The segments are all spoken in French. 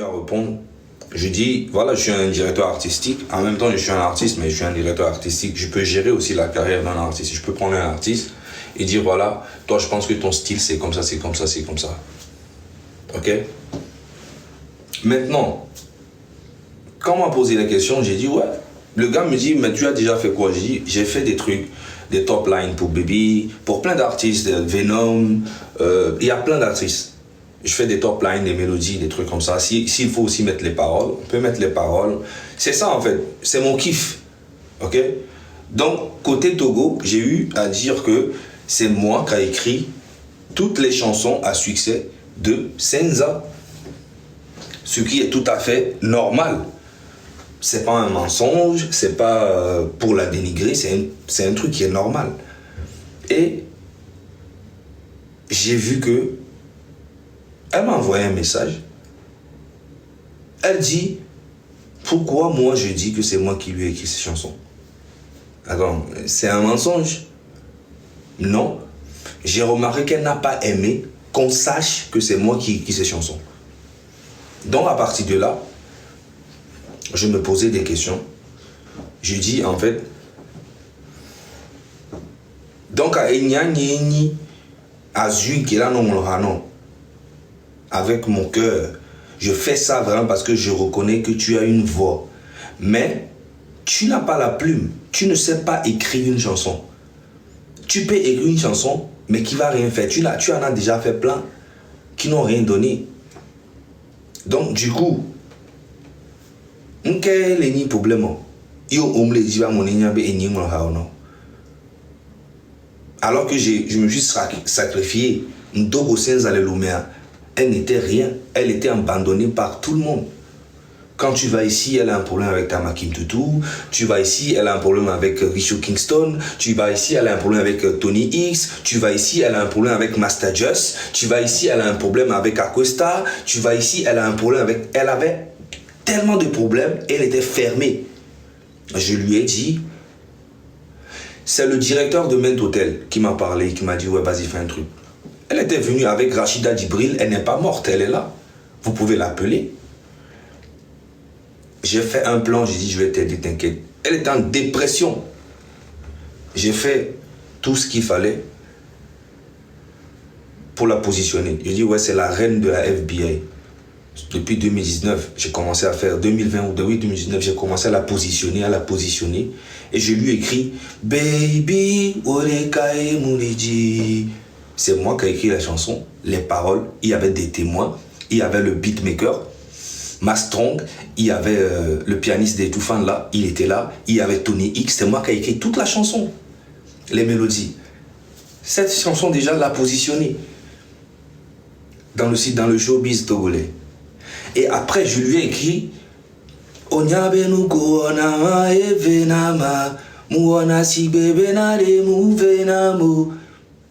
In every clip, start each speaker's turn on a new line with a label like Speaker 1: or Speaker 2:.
Speaker 1: À répondre, je dis, voilà, je suis un directeur artistique. En même temps, je suis un artiste, mais je suis un directeur artistique. Je peux gérer aussi la carrière d'un artiste. Je peux prendre un artiste et dire, voilà, toi, je pense que ton style, c'est comme ça, c'est comme ça, c'est comme ça. Ok? Maintenant, quand on m'a posé la question, j'ai dit, ouais. Le gars me dit, mais tu as déjà fait quoi? J'ai dit, j'ai fait des trucs, des top lines pour Baby, pour plein d'artistes, Venom, il y a plein d'artistes. Je fais des top lines, des mélodies, des trucs comme ça. S'il faut aussi mettre les paroles, on peut mettre les paroles. C'est ça en fait, c'est mon kiff. Ok? Donc, côté Togo, j'ai eu à dire que c'est moi qui ai écrit toutes les chansons à succès de Senza. Ce qui est tout à fait normal. C'est pas un mensonge, c'est pas pour la dénigrer, c'est un truc qui est normal. Et j'ai vu que elle m'a envoyé un message. Elle dit, pourquoi moi je dis que c'est moi qui lui ai écrit ces chansons? Attends, c'est un mensonge? Non. J'ai remarqué qu'elle n'a pas aimé qu'on sache que c'est moi qui ai écrit ces chansons. Donc à partir de là, je me posais des questions. Je dis en fait, donc à Enyanyeni, à Zugilano, avec mon cœur, je fais ça vraiment parce que je reconnais que tu as une voix. Mais tu n'as pas la plume. Tu ne sais pas écrire une chanson. Tu peux écrire une chanson, mais qui ne va rien faire. Tu en as déjà fait plein qui n'ont rien donné. Donc, du coup, quel est le problème? Alors que je me suis sacrifié, elle n'était rien. Elle était abandonnée par tout le monde. Quand tu vas ici, elle a un problème avec Tamakim Tutu. Tu vas ici, elle a un problème avec Richo Kingston. Tu vas ici, elle a un problème avec Tony X. Tu vas ici, elle a un problème avec Master Just. Tu vas ici, elle a un problème avec Acosta. Tu vas ici, elle a un problème avec... Elle avait tellement de problèmes et elle était fermée. Je lui ai dit... C'est le directeur de Ment Hotel qui m'a parlé, qui m'a dit, ouais, vas-y, fais un truc. Elle était venue avec Rachida Djibril, elle n'est pas morte, elle est là. Vous pouvez l'appeler. J'ai fait un plan, j'ai dit, je vais t'aider, t'inquiète. Elle était en dépression. J'ai fait tout ce qu'il fallait pour la positionner. J'ai dit, ouais, c'est la reine de la FBI. Depuis 2019, j'ai commencé à faire, 2020 ou 2019, j'ai commencé à la positionner. Et je lui ai écrit, Baby, Orekae Mouriji. C'est moi qui ai écrit la chanson, les paroles, il y avait des témoins, il y avait le beatmaker, Mastrong, il y avait le pianiste des Toufan là, il était là, il y avait Tony X, c'est moi qui ai écrit toute la chanson, les mélodies. Cette chanson déjà l'a positionnée dans le showbiz togolais. Et après, je lui ai écrit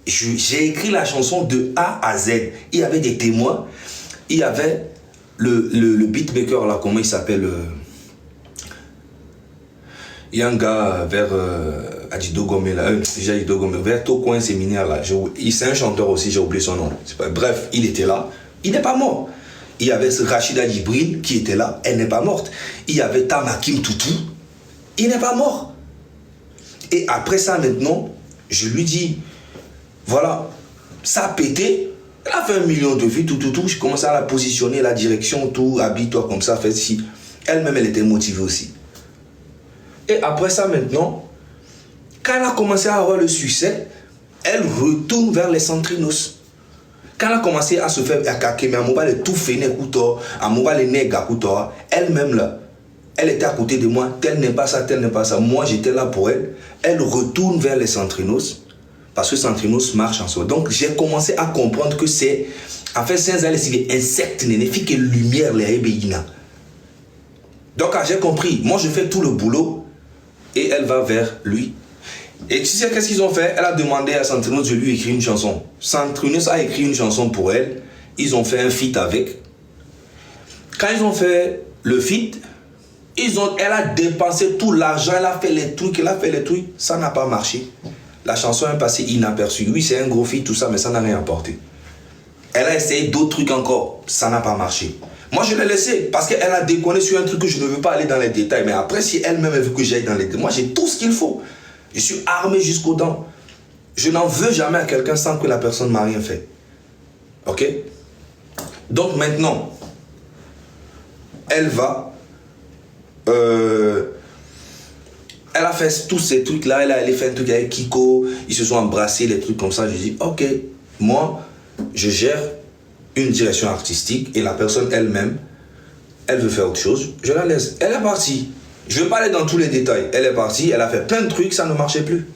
Speaker 1: j'ai écrit la chanson de A à Z. Il y avait des témoins. Il y avait le beatmaker là, comment il s'appelle? Il y a un gars vers Adidogome là, vers Tokoin Séminaire là. C'est un chanteur aussi, j'ai oublié son nom. Bref, il était là. Il n'est pas mort. Il y avait Rachida Djibril qui était là, elle n'est pas morte. Il y avait Tamakim Tutu, il n'est pas mort. Et après ça maintenant, je lui dis, voilà, ça a pété, elle a fait 1 million de vues, tout. Je commençais à la positionner, la direction, tout, habille-toi comme ça, fais ci. Elle-même, elle était motivée aussi. Et après ça maintenant, quand elle a commencé à avoir le succès, elle retourne vers les centrinos. Quand elle a commencé à se faire mais à mobile tout fait à mobile nègre elle-même là, elle était à côté de moi, tel n'est pas ça. Moi j'étais là pour elle. Elle retourne vers les centrinos parce que centrinos marche en soi. Donc j'ai commencé à comprendre que c'est en fait sans elle c'est insectes nénéfiques et lumière les ébéina. Donc j'ai compris, moi je fais tout le boulot et elle va vers lui. Et tu sais qu'est-ce qu'ils ont fait? Elle a demandé à Centrinos de lui écrire une chanson. Centrinos a écrit une chanson pour elle. Ils ont fait un feat avec. Quand ils ont fait le feat, elle a dépensé tout l'argent, elle a fait les trucs, ça n'a pas marché. La chanson est passée inaperçue. Oui, c'est un gros feat, tout ça, mais ça n'a rien apporté. Elle a essayé d'autres trucs encore, ça n'a pas marché. Moi, je l'ai laissé parce qu'elle a déconné sur un truc que je ne veux pas aller dans les détails. Mais après, si elle-même veut que j'aille dans les détails, moi, j'ai tout ce qu'il faut. Je suis armé jusqu'aux dents. Je n'en veux jamais à quelqu'un sans que la personne ne m'a rien fait. Ok? Donc maintenant, elle va... elle a fait tous ces trucs-là. Elle a allé faire un truc avec Kiko. Ils se sont embrassés, les trucs comme ça. Je dis, ok, moi, je gère une direction artistique et la personne elle-même, elle veut faire autre chose, je la laisse. Elle est partie. Je ne vais pas aller dans tous les détails. Elle est partie, elle a fait plein de trucs, ça ne marchait plus.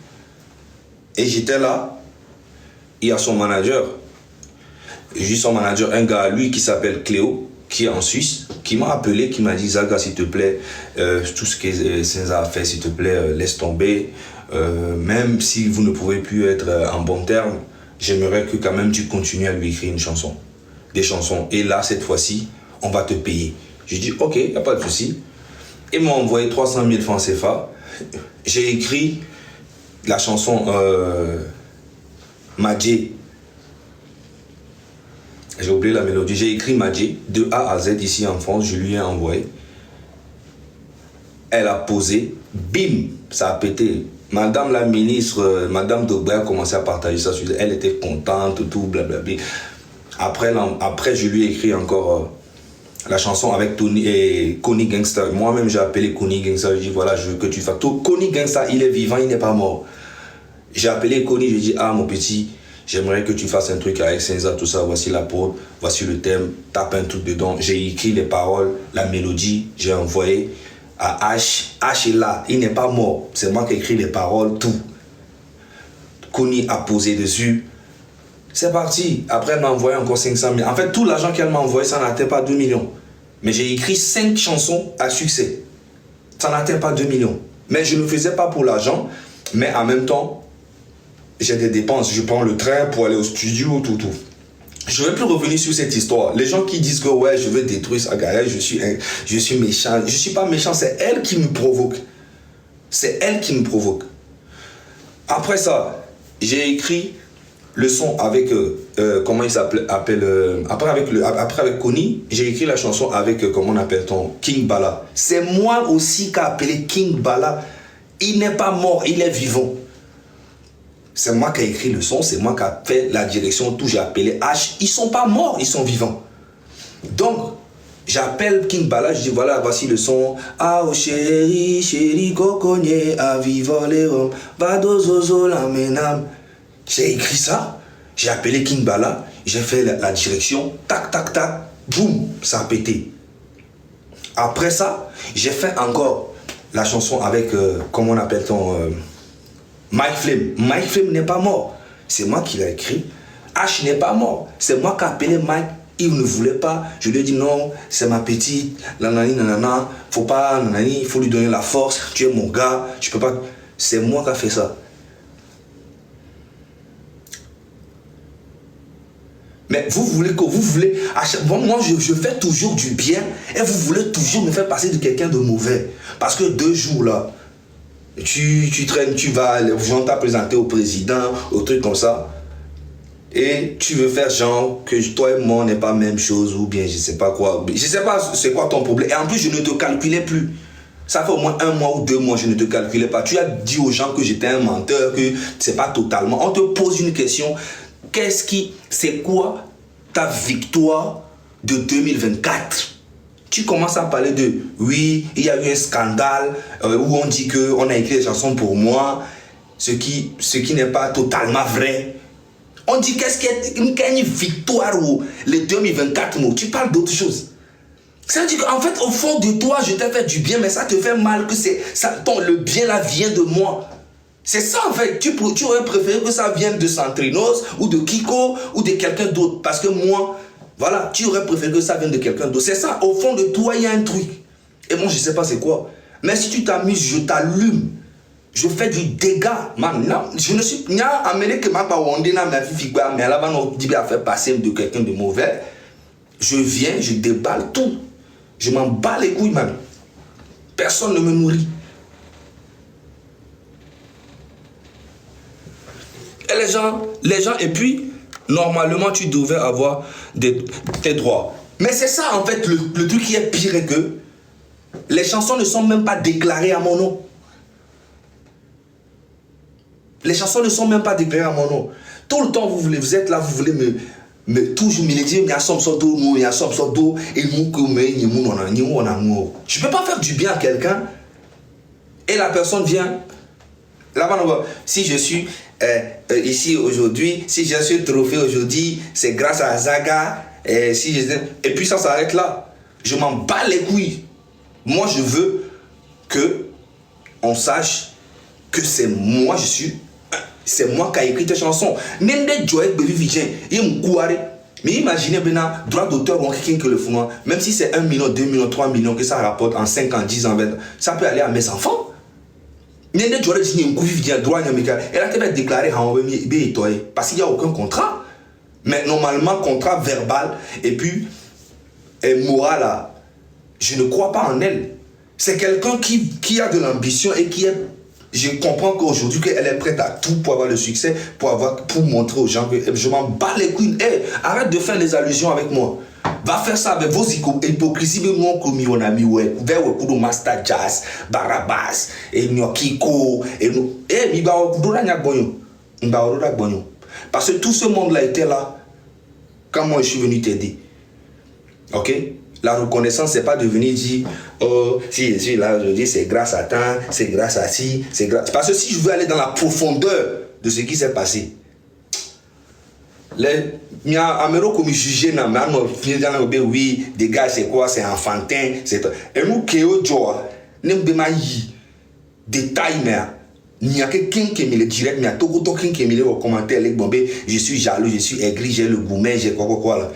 Speaker 1: Et j'étais là, il y a son manager. J'ai son manager, un gars, lui, qui s'appelle Cléo, qui est en Suisse, qui m'a appelé, qui m'a dit, Zaga, s'il te plaît, tout ce que Senza a fait, s'il te plaît, laisse tomber. Même si vous ne pouvez plus être en bon terme, j'aimerais que quand même tu continues à lui écrire une chanson. Des chansons. Et là, cette fois-ci, on va te payer. J'ai dit, ok, il n'y a pas de souci. Ils m'ont envoyé 300 000 francs CFA. J'ai écrit la chanson Madjé. J'ai oublié la mélodie. J'ai écrit Madjé de A à Z ici en France. Je lui ai envoyé. Elle a posé. Bim, ça a pété. Madame la ministre, Madame Dogba a commencé à partager ça. Elle était contente, tout, blablabla. Après, je lui ai écrit encore la chanson avec Tony et Connie Gangsta. Moi-même, j'ai appelé Connie Gangsta. Je dis, voilà, je veux que tu fasses tout. Connie Gangsta, il est vivant, il n'est pas mort. J'ai appelé Connie, je dis, ah, mon petit, j'aimerais que tu fasses un truc avec Senza, tout ça. Voici la prod, voici le thème, tape un truc dedans. J'ai écrit les paroles, la mélodie, j'ai envoyé à H. H est là, il n'est pas mort. C'est moi qui ai écrit les paroles, tout. Connie a posé dessus. C'est parti. Après, elle m'a envoyé encore 500 000. En fait, tout l'argent qu'elle m'a envoyé, ça n'atteint pas 2 millions. Mais j'ai écrit 5 chansons à succès. Ça n'atteint pas 2 millions. Mais je ne le faisais pas pour l'argent. Mais en même temps, j'ai des dépenses. Je prends le train pour aller au studio, tout. Je ne vais plus revenir sur cette histoire. Les gens qui disent que ouais, je veux détruire Sagaïa, je suis méchant. Je ne suis pas méchant, c'est elle qui me provoque. C'est elle qui me provoque. Après ça, j'ai écrit le son avec, comment il s'appelle, après avec Connie, j'ai écrit la chanson avec, comment on appelle-t-on, King Bala. C'est moi aussi qui ai appelé King Bala. Il n'est pas mort, il est vivant. C'est moi qui ai écrit le son, c'est moi qui ai fait la direction, tout, j'ai appelé H. Ils ne sont pas morts, ils sont vivants. Donc, j'appelle King Bala, je dis voilà, voici le son. Ah, oh chéri, chéri, coconnier, à vivre les hommes, va dozozo la menam. J'ai écrit ça, j'ai appelé King Bala, j'ai fait la direction, tac, tac, tac, boum, ça a pété. Après ça, j'ai fait encore la chanson avec, comment on appelle-t-on, Mike Flame. Mike Flame n'est pas mort, c'est moi qui l'ai écrit. H n'est pas mort, c'est moi qui ai appelé Mike. Il ne voulait pas, je lui ai dit non, c'est ma petite, nanani, nanana, faut pas, nanani, il faut lui donner la force, tu es mon gars, je peux pas. C'est moi qui ai fait ça. Mais vous voulez que vous voulez, moi je fais toujours du bien et vous voulez toujours me faire passer de quelqu'un de mauvais. Parce que 2 jours là, tu traînes, tu vas, on t'a présenté au président, au truc comme ça. Et tu veux faire genre que toi et moi on n'est pas la même chose ou bien je sais pas quoi. Je sais pas c'est quoi ton problème. Et en plus je ne te calculais plus. Ça fait au moins 1 mois ou 2 mois je ne te calculais pas. Tu as dit aux gens que j'étais un menteur, que c'est pas totalement. On te pose une question. C'est quoi ta victoire de 2024? Tu commences à parler de, oui, il y a eu un scandale où on dit qu'on a écrit des chansons pour moi, ce qui n'est pas totalement vrai. On dit qu'est-ce qu'il y a une victoire ou les 2024 mots, tu parles d'autre chose. Ça veut dire qu'en fait, au fond de toi, je t'ai fait du bien, mais ça te fait mal, que le bien là vient de moi. C'est ça en fait, tu aurais préféré que ça vienne de Centrinos ou de Kiko ou de quelqu'un d'autre. Parce que moi, voilà, tu aurais préféré que ça vienne de quelqu'un d'autre. C'est ça, au fond de toi, il y a un truc. Et moi, je ne sais pas c'est quoi. Mais si tu t'amuses, je t'allume. Je fais du dégât. Man, non, je ne suis pas amené que ma parole ma vie, mais là-bas, on dit à faire passer de quelqu'un de mauvais. Je viens, je déballe tout. Je m'en bats les couilles, man. Personne ne me nourrit. Et les gens, et puis, normalement, tu devais avoir tes droits. Mais c'est ça en fait le truc qui est pire est que les chansons ne sont même pas déclarées à mon nom. Les chansons ne sont même pas déclarées à mon nom. Tout le temps vous êtes là, vous voulez toujours me dire, il y a somme d'eau, il y a somme d'eau, et nous comme je peux pas faire du bien à quelqu'un et la personne vient. Là-bas, si je suis ici aujourd'hui, si j'ai ce trophée aujourd'hui, c'est grâce à Zaga. Et puis ça s'arrête là. Je m'en bats les couilles. Moi, je veux que on sache que c'est moi, c'est moi qui ai écrit tes chansons. Même des Joël Bévivigien, il me couare. Mais imaginez maintenant, droit d'auteur ou quelqu'un que le font, même si c'est 1 million, 2 millions, 3 millions que ça rapporte en 5 ans, 10 ans, 20 ans, ça peut aller à mes enfants. Mais des Joël Bévivigien, droit, elle a été déclarée parce qu'il n'y a aucun contrat. Mais normalement, contrat verbal et puis moral, là, je ne crois pas en elle. C'est quelqu'un qui a de l'ambition et qui est... Je comprends qu'aujourd'hui, qu'elle est prête à tout pour avoir le succès, pour montrer aux gens que je m'en bats les couilles. Hey, arrête de faire des allusions avec moi. Va faire ça avec vos hypocrisies. Mais moi, comme mon ami, vers le coup de Master Jazz, Barabas, et Nyokiko, et nous. Eh, parce que tout ce monde-là était là quand moi je suis venu t'aider. Ok? La reconnaissance, c'est pas de venir dire oh, si je suis là aujourd'hui, c'est grâce à tant, c'est grâce à ci, c'est grâce. Parce que si je veux aller dans la profondeur de ce qui s'est passé, les Amero comme jugé na mano oui, des gars c'est quoi, c'est enfantin, c'est et nous Keo Joa, n'embema yi détail mais il y a quelqu'un qui me le direct, mais il y a tout quelqu'un qui me le commentaire les bombés, je suis jaloux, je suis aigri, j'ai le gourmet, j'ai quoi là.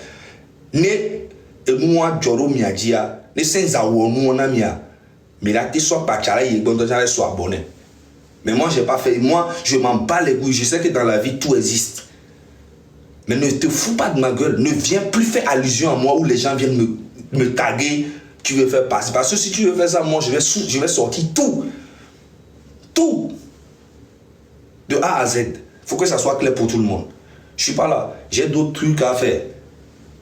Speaker 1: Ne et moi Joro miadia, ne sans avoir nous on a mia. Mais là tu sois pas chala et bon déjà soit abonné. Mais moi j'ai pas fait, moi je m'en bats les couilles, je sais que dans la vie tout existe. Mais ne te fous pas de ma gueule, ne viens plus faire allusion à moi où les gens viennent me taguer, tu veux faire passer. Parce que si tu veux faire ça, moi je vais sortir tout. Tout. De A à Z. Il faut que ça soit clair pour tout le monde. Je suis pas là. J'ai d'autres trucs à faire.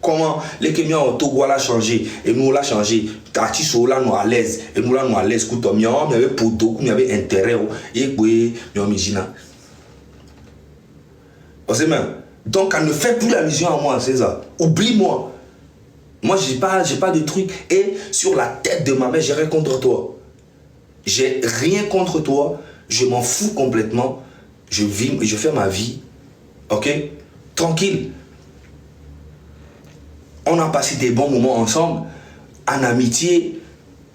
Speaker 1: Comment les Kenyans au Togo l'a changé et nous l'a changé. Tati là nous à l'aise et nous là nous à l'aise. Écoute, il y avait pour beaucoup, il y avait intérêt. Et puis, il y a Mijina. Donc, elle ne fait plus allusion à moi, César. Oublie-moi. Moi, j'ai pas de truc. Et sur la tête de ma mère, j'ai rien contre toi. J'ai rien contre toi. Je m'en fous complètement. Je vis, je fais ma vie. Ok? Tranquille. On a passé des bons moments ensemble. En amitié.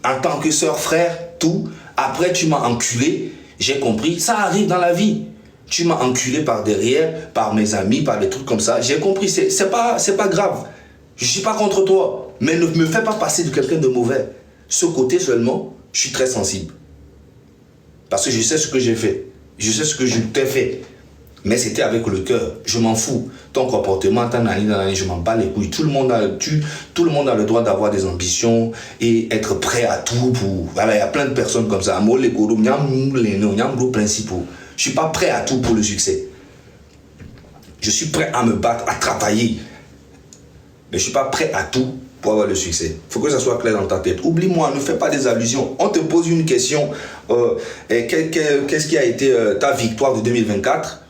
Speaker 1: En tant que soeur, frère, tout. Après, tu m'as enculé. J'ai compris. Ça arrive dans la vie. Tu m'as enculé par derrière, par mes amis, par des trucs comme ça. J'ai compris. C'est pas grave. Je suis pas contre toi. Mais ne me fais pas passer de quelqu'un de mauvais. Ce côté seulement, je suis très sensible. Parce que je sais ce que j'ai fait. Je sais ce que je t'ai fait. Mais c'était avec le cœur. Je m'en fous. Ton comportement, je m'en bats les couilles. Tout le monde a le droit d'avoir des ambitions et être prêt à tout pour... Voilà, il y a plein de personnes comme ça. Je suis pas prêt à tout pour le succès. Je suis prêt à me battre, à travailler. Mais je suis pas prêt à tout pour avoir le succès. Il faut que ça soit clair dans ta tête. Oublie-moi, ne fais pas des allusions. On te pose une question. Qu'est-ce qui a été ta victoire de 2024?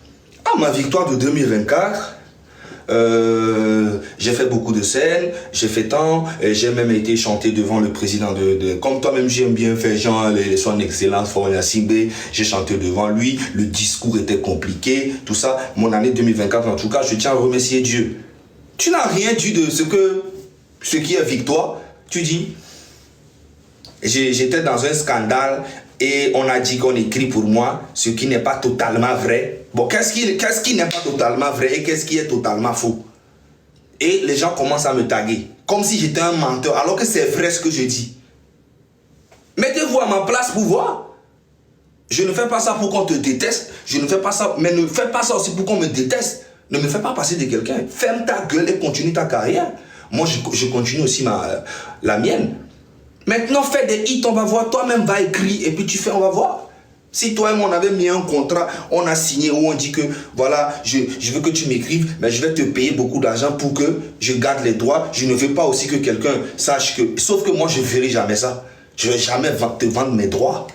Speaker 1: Ah, ma victoire de 2024, j'ai fait beaucoup de scènes, j'ai fait tant, j'ai même été chanté devant le président comme toi-même j'aime bien faire genre son excellence Foria Simbe, j'ai chanté devant lui, le discours était compliqué, tout ça. Mon année 2024 en tout cas, je tiens à remercier Dieu. Tu n'as rien dit de ce qui est victoire. Tu dis j'étais dans un scandale et on a dit qu'on écrit pour moi, ce qui n'est pas totalement vrai. Bon, qu'est-ce qui n'est pas totalement vrai et qu'est-ce qui est totalement faux? Et les gens commencent à me taguer, comme si j'étais un menteur, alors que c'est vrai ce que je dis. Mettez-vous à ma place pour voir. Je ne fais pas ça pour qu'on te déteste, je ne fais pas ça, mais ne fais pas ça aussi pour qu'on me déteste. Ne me fais pas passer de quelqu'un. Ferme ta gueule et continue ta carrière. Moi, je continue aussi la mienne. Maintenant, fais des hits, on va voir. Toi-même, va écrire et puis tu fais, on va voir. Si toi et moi on avait mis un contrat, on a signé où on dit que voilà, je veux que tu m'écrives, mais je vais te payer beaucoup d'argent pour que je garde les droits. Je ne veux pas aussi que quelqu'un sache que... Sauf que moi je ne ferai jamais ça. Je ne vais jamais te vendre mes droits.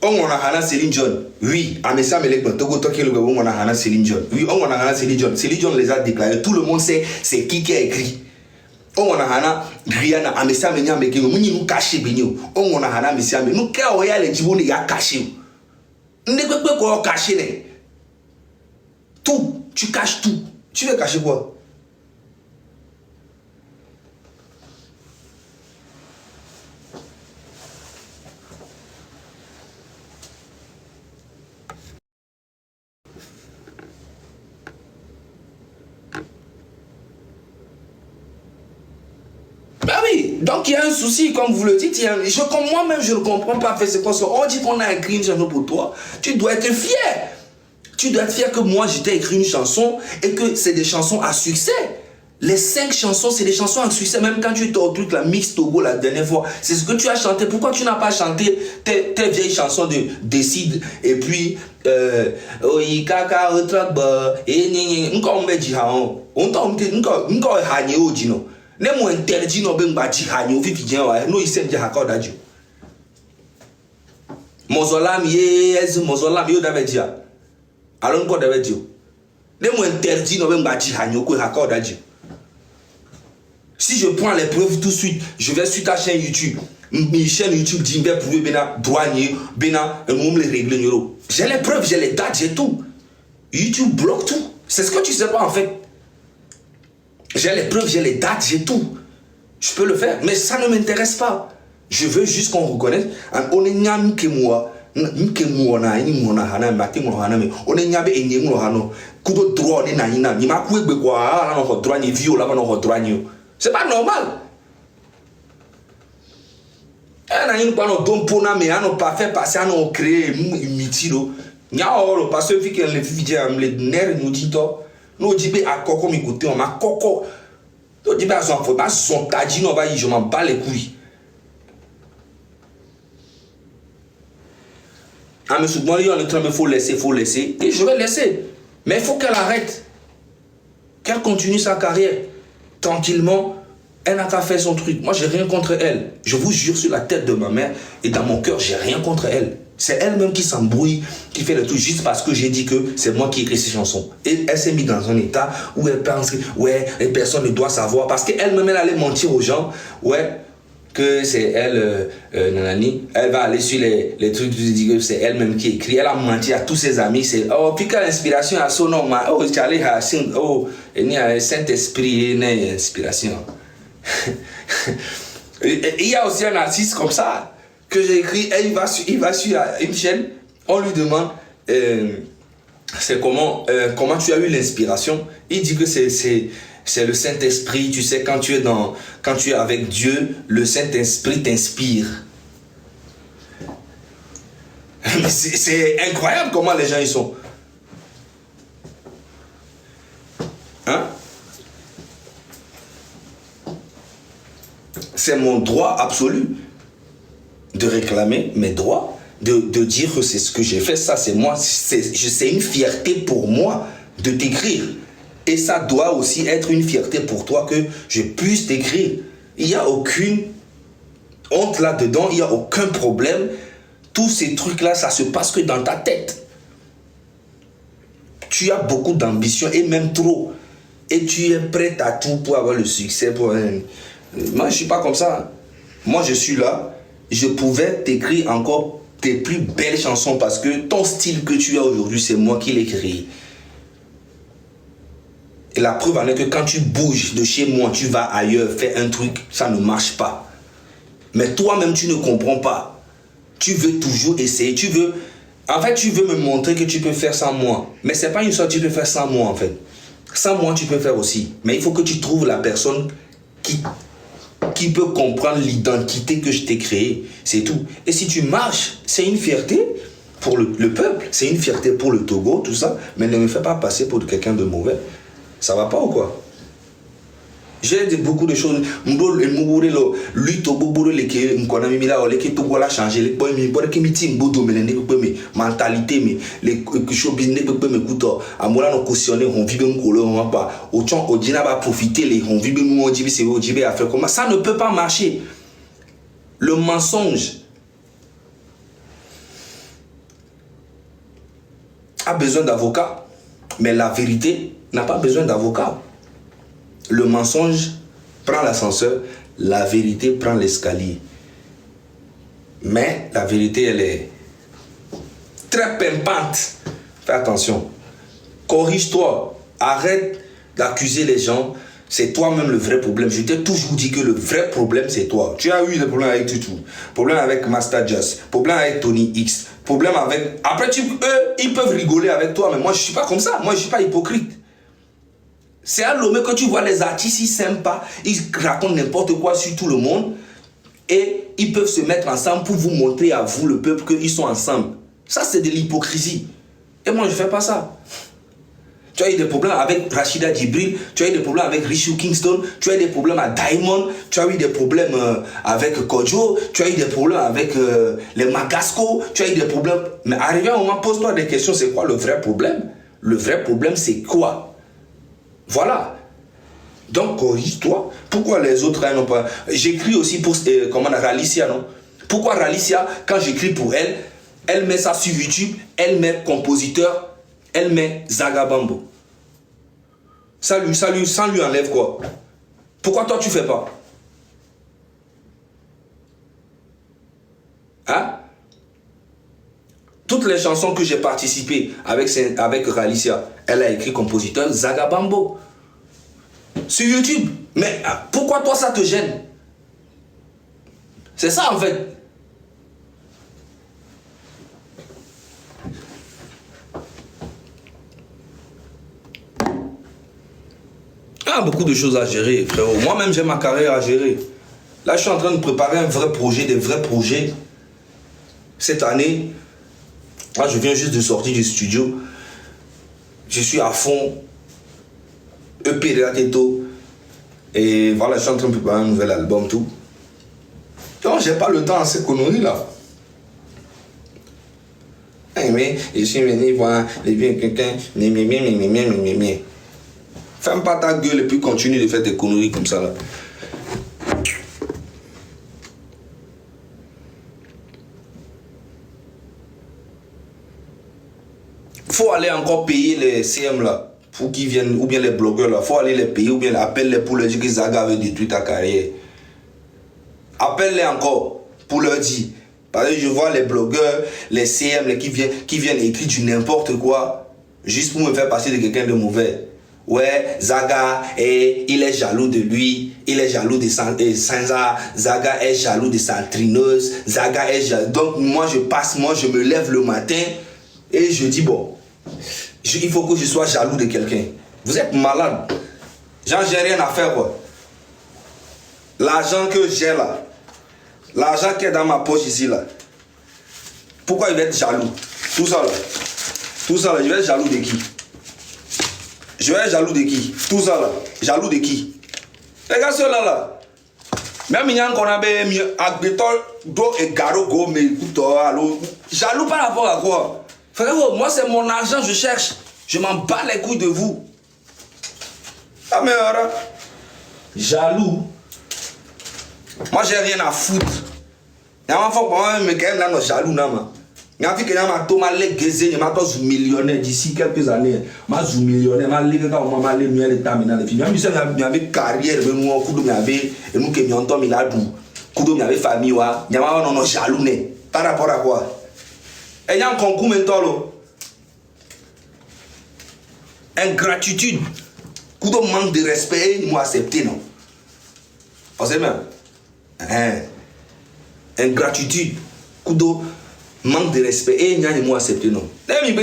Speaker 1: On a Hana Céline John. Oui, à Messa Melek, Togo Toké, on a Hana Céline John. Oui, on a Hana Céline John. Céline John les a déclarés. Tout le monde sait c'est qui a écrit. On a Hana Rihanna, à Messa Menya Meki, nous caché Bigno. On a Hana Messa Menya. Nous, quand on a les Djibouti, il y a caché. Nous ne pouvons pas cacher. Tout, tu caches tout. Tu veux cacher quoi? Ben oui, donc il y a un souci, comme vous le dites. Moi-même, je ne comprends pas. C'est quoi ça? On dit qu'on a écrit une chanson pour toi. Tu dois être fier. Tu dois être fier que moi, j'ai écrit une chanson et que c'est des chansons à succès. Les 5 chansons, c'est des chansons à succès. Même quand tu étais au truc, la Mix Togo, la dernière fois, c'est ce que tu as chanté. Pourquoi tu n'as pas chanté tes vieilles chansons de Décide et puis oui, kaka, retraque, et on me dit, on t'a dit, ne mo interdit no ben ba jihani o fifi jen wa no isen je hakauda ju mozolam yes mozolam yo dabe dia alon ko dabe dio ne mo interdit no ben ba jihani o ko hakauda ju. Si je prends les preuves tout de suite, je vais sur ta chaîne YouTube. Une chaîne YouTube dit ben prouver bena douanier bena on me les régler euro. J'ai les preuves, j'ai les dates, j'ai tout. YouTube bloque tout. C'est ce que tu sais pas en fait. J'ai les preuves, j'ai les dates, j'ai tout. Je peux le faire, mais ça ne m'intéresse pas. Je veux juste qu'on reconnaisse. On est nyam que moi, na ini mona hana mati mona hana me. On est nyabe enye mona hano. Kudo droit ni na ina. Ni ma kuegbe kwa na no droit ni viola ba no droit ni. C'est pas normal. Na ini pa no dompo na me ano pas fait passer ano créer mitilo. Nya oro parce que vu que les filles am les nerfs nous dit to. Nous dit à coco mi côté on m'a coco. Nous dit à son faut pas son tadi non va je m'en bats les couilles. Ah mais souvent on est en train de faut laisser et je vais laisser. Mais il faut qu'elle arrête. Qu'elle continue sa carrière tranquillement. Elle n'a qu'à faire son truc. Moi j'ai rien contre elle. Je vous jure sur la tête de ma mère et dans mon cœur j'ai rien contre elle. C'est elle-même qui s'embrouille, qui fait le tout juste parce que j'ai dit que c'est moi qui écris ces chansons. Et elle s'est mise dans un état où elle pense que ouais, personne ne doit savoir. Parce qu'elle-même, elle allait mentir aux gens. Ouais, que c'est elle, nanani. Elle va aller sur les trucs, je dis que c'est elle-même qui écrit. Elle a menti à tous ses amis. C'est oh, puis quelle inspiration à son nom. Oh, tu allais à oh, il y a un Saint-Esprit, une inspiration. Il y a aussi un artiste comme ça. Que j'ai écrit, et il va sur une chaîne, on lui demande c'est comment tu as eu l'inspiration. Il dit que c'est le Saint-Esprit, tu sais, quand tu es avec Dieu, le Saint-Esprit t'inspire. C'est incroyable comment les gens ils sont. Hein? C'est mon droit absolu de réclamer mes droits, de dire que c'est ce que j'ai fait, ça c'est moi, c'est une fierté pour moi de t'écrire. Et ça doit aussi être une fierté pour toi que je puisse t'écrire. Il n'y a aucune honte là-dedans, il n'y a aucun problème. Tous ces trucs-là, ça se passe que dans ta tête. Tu as beaucoup d'ambition et même trop. Et tu es prêt à tout pour avoir le succès. Moi, je ne suis pas comme ça. Moi, je suis là. Je pouvais t'écrire encore tes plus belles chansons parce que ton style que tu as aujourd'hui, c'est moi qui l'ai créé. Et la preuve en est que quand tu bouges de chez moi, tu vas ailleurs, fais un truc, ça ne marche pas. Mais toi-même, tu ne comprends pas. Tu veux toujours essayer, en fait, tu veux me montrer que tu peux faire sans moi. Mais ce n'est pas une chose que tu peux faire sans moi, en fait. Sans moi, tu peux faire aussi. Mais il faut que tu trouves la personne qui peut comprendre l'identité que je t'ai créée. C'est tout. Et si tu marches, c'est une fierté pour le peuple. C'est une fierté pour le Togo, tout ça. Mais ne me fais pas passer pour quelqu'un de mauvais. Ça va pas ou quoi? J'ai dit beaucoup de choses. Lui, changer mentalité, mais les choses business me coûte. À moi, on cautionner, on vit bien, on pas. Autant, on dit, va profiter, on vit bien, on dit, c'est au à faire comment. Ça ne peut pas marcher. Le mensonge a besoin d'avocat, mais la vérité n'a pas besoin d'avocat. Le mensonge prend l'ascenseur, la vérité prend l'escalier. Mais la vérité, elle est très pimpante. Fais attention. Corrige-toi. Arrête d'accuser les gens. C'est toi-même le vrai problème. Je t'ai toujours dit que le vrai problème, c'est toi. Tu as eu des problèmes avec Tutu, problème avec Master Just, problème avec Tony X, problème avec... Après, eux, ils peuvent rigoler avec toi, mais moi, je ne suis pas comme ça. Moi, je ne suis pas hypocrite. C'est à Lomé que tu vois les artistes, ils s'aiment pas, ils racontent n'importe quoi sur tout le monde et ils peuvent se mettre ensemble pour vous montrer à vous, le peuple, qu'ils sont ensemble. Ça, c'est de l'hypocrisie. Et moi, je ne fais pas ça. Tu as eu des problèmes avec Rachida Djibril, tu as eu des problèmes avec Richie Kingston, tu as eu des problèmes avec Diamond, tu as eu des problèmes avec Kojo, tu as eu des problèmes avec les Magasco, tu as eu des problèmes. Mais arrivé à un moment, pose-toi des questions, c'est quoi le vrai problème? Le vrai problème, c'est quoi? Voilà. Donc, corrige-toi. Pourquoi les autres n'ont pas... J'écris aussi pour Ralicia, non? Pourquoi Ralicia, quand j'écris pour elle, elle met ça sur YouTube, elle met compositeur, elle met Zagabambo. Ça lui enlève quoi? Pourquoi toi, tu fais pas? Hein? Toutes les chansons que j'ai participé avec Ralicia, elle a écrit compositeur Zagabambo. Sur YouTube. Mais pourquoi toi ça te gêne? C'est ça en fait. Il y a beaucoup de choses à gérer, frérot. Moi-même, j'ai ma carrière à gérer. Là, je suis en train de préparer un vrai projet, des vrais projets. Cette année, là, je viens juste de sortir du studio. Je suis à fond. EP de la Teto. Et voilà, je suis en train de préparer un nouvel album, tout. Donc, j'ai pas le temps à ces conneries là. Mais je suis venu voir les vieux quelqu'un. Ferme pas ta gueule et puis continue de faire des conneries comme ça là. Faut aller encore payer les CM là. Pour qu'ils viennent, ou bien les blogueurs là, il faut aller les payer, ou bien appelle-les pour leur dire que Zaga avait détruit ta carrière. Appelle-les encore pour leur dire. Parce que je vois les blogueurs, les CM là, qui viennent écrire du n'importe quoi, juste pour me faire passer de quelqu'un de mauvais. Ouais, Zaga, il est jaloux de lui, il est jaloux de Sansa, Zaga est jaloux de sa trineuse, Zaga est jaloux. Donc moi je me lève le matin et je dis bon, il faut que je sois jaloux de quelqu'un. Vous êtes malade. Genre, j'ai rien à faire, quoi. L'argent que j'ai là, l'argent qui est dans ma poche ici, là, pourquoi il va être jaloux? Tout ça, là, je vais être jaloux de qui? Je vais être jaloux de qui? Tout ça, là, jaloux de qui? Les gars, ceux-là, là, même il y a qu'on a mieux, do et garo go, mais écoute, allô, jaloux par rapport à quoi? Frérot, moi c'est mon argent, je cherche. Je m'en bats les couilles de vous. Ah mais alors, jaloux. Moi j'ai rien à foutre. Il y a un fois pour moi, mais quand même là, non, jaloux, non. Il y a un que j'ai Thomas Legazé, il m'a pas millionnaire d'ici quelques années. Ma zou millionnaire, ma ligue quand on m'a allé mieux les terminales. Puis même si il y avait carrière, mais moi, coup de il y avait, et nous qui m'y entend, il a dou. Coup de il y avait famille, il y a un non jaloux, par rapport à quoi? Et il y a un concours maintenant. Ingratitude. Coup de manque de respect, il m'a accepté, non? Vous savez même? Ingratitude. Coup de manque de respect, et il m'a accepté, non? Les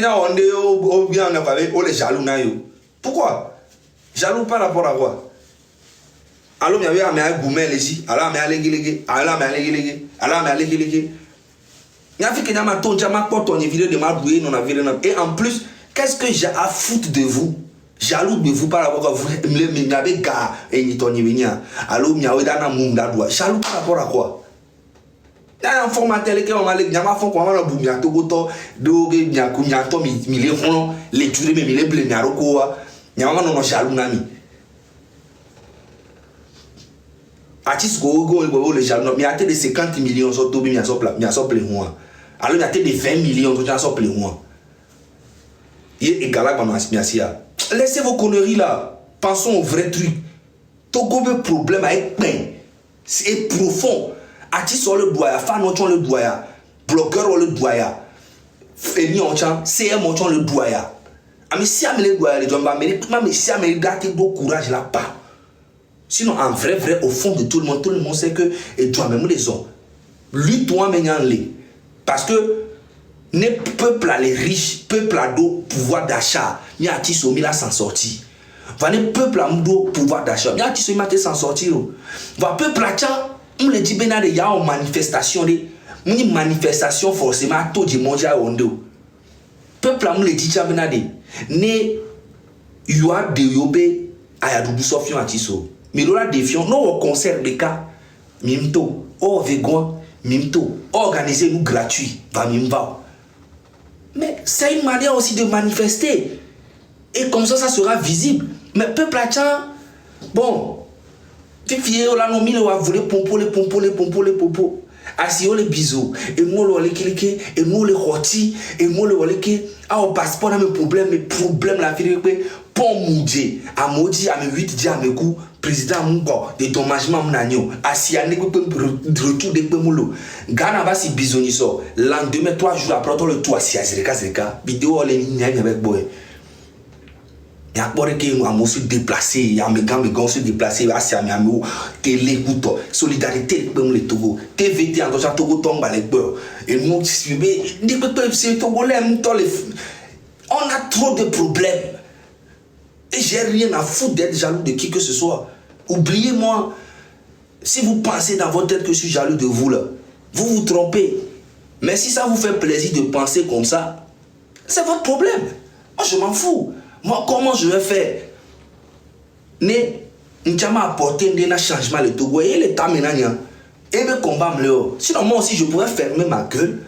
Speaker 1: jaloux, pourquoi? Jaloux par rapport à quoi? Alors, il y avait un gourmet ici. Alors, il y a un et en plus, qu'est-ce que j'ai à foutre de vous? Jaloux de vous par rapport à vous, m'avez gars et ni ton yémenia. Alors, m'avez dans un monde d'adoi. Jaloux par rapport à quoi? Dans un format tel que on a les gamins font comment on a boumia togoto, doge, miakou, miato, mille ron, les tuer, mais mille blé, miarokoa. Nyama non jaloux nami. Artiste go le jaloux, mais à de 50 millions sur tout, mais à sopler moi. Alors, il y a de 20 millions sur sopler moi. Il est égal à Miasia. Laissez vos conneries là. Pensons au vrai truc. Togo a un problème avec pain. C'est profond. Artiste sur le doigt, fan on le doigt, blogueur on le doigt, Femi on chan, CM on le doigt. Mais si on le doigt, les gens mais si on le gars qui do courage là pas. Sinon en vrai au fond de tout le monde sait que et toi même les hommes. Lui toi maintenant les parce que les peuples les riches, peuple à dos pouvoir d'achat, ni artiste au mila s'en sortir. Va les peuples à dos pouvoir d'achat, ni artiste au mila s'en sortir. Va peuple à cha on le dit bien il y a une manifestation forcément tout du mondial ondo. Peuple on le dit cha bien ne you a de yobe ayadou sofion atiso. Mais là défiant non au concert de cas mimto oh vegan mimto organiser nous gratuit va mimva. Mais c'est une manière aussi de manifester et comme ça sera visible. Mais peuple à cha bon Fifié là non mille va voler pompo les pompo assis les bisous et nous le cliquer et nous le rôti et nous le que ah au passeport a mes problème la vie que pont moudé à maudit à mes 8 dia à mes coups président mon bon dédommagement mon agneau assis à ne retour de pemolo Ghana va si bisoni so lendemain 3 jours après le toit si azreka vidéo les lignes avec boy. Il y a pas que nous se déplacer, il y a mes gars se déplacer à Siamiamou, télé couteau, solidarité pour le Togo, TVT en déjà Togo tombe à l'époque. Et nous c'est Togolais, on a trop de problèmes. Et j'ai rien à foutre d'être jaloux de qui que ce soit. Oubliez-moi, si vous pensez dans votre tête que je suis jaloux de vous là, vous vous trompez. Mais si ça vous fait plaisir de penser comme ça, c'est votre problème. Moi je m'en fous. Moi, comment je vais faire? Ne, nous avons apporté un changement le Togo et l'État maintenant. Et me combat me. Sinon, moi aussi, je pourrais fermer ma gueule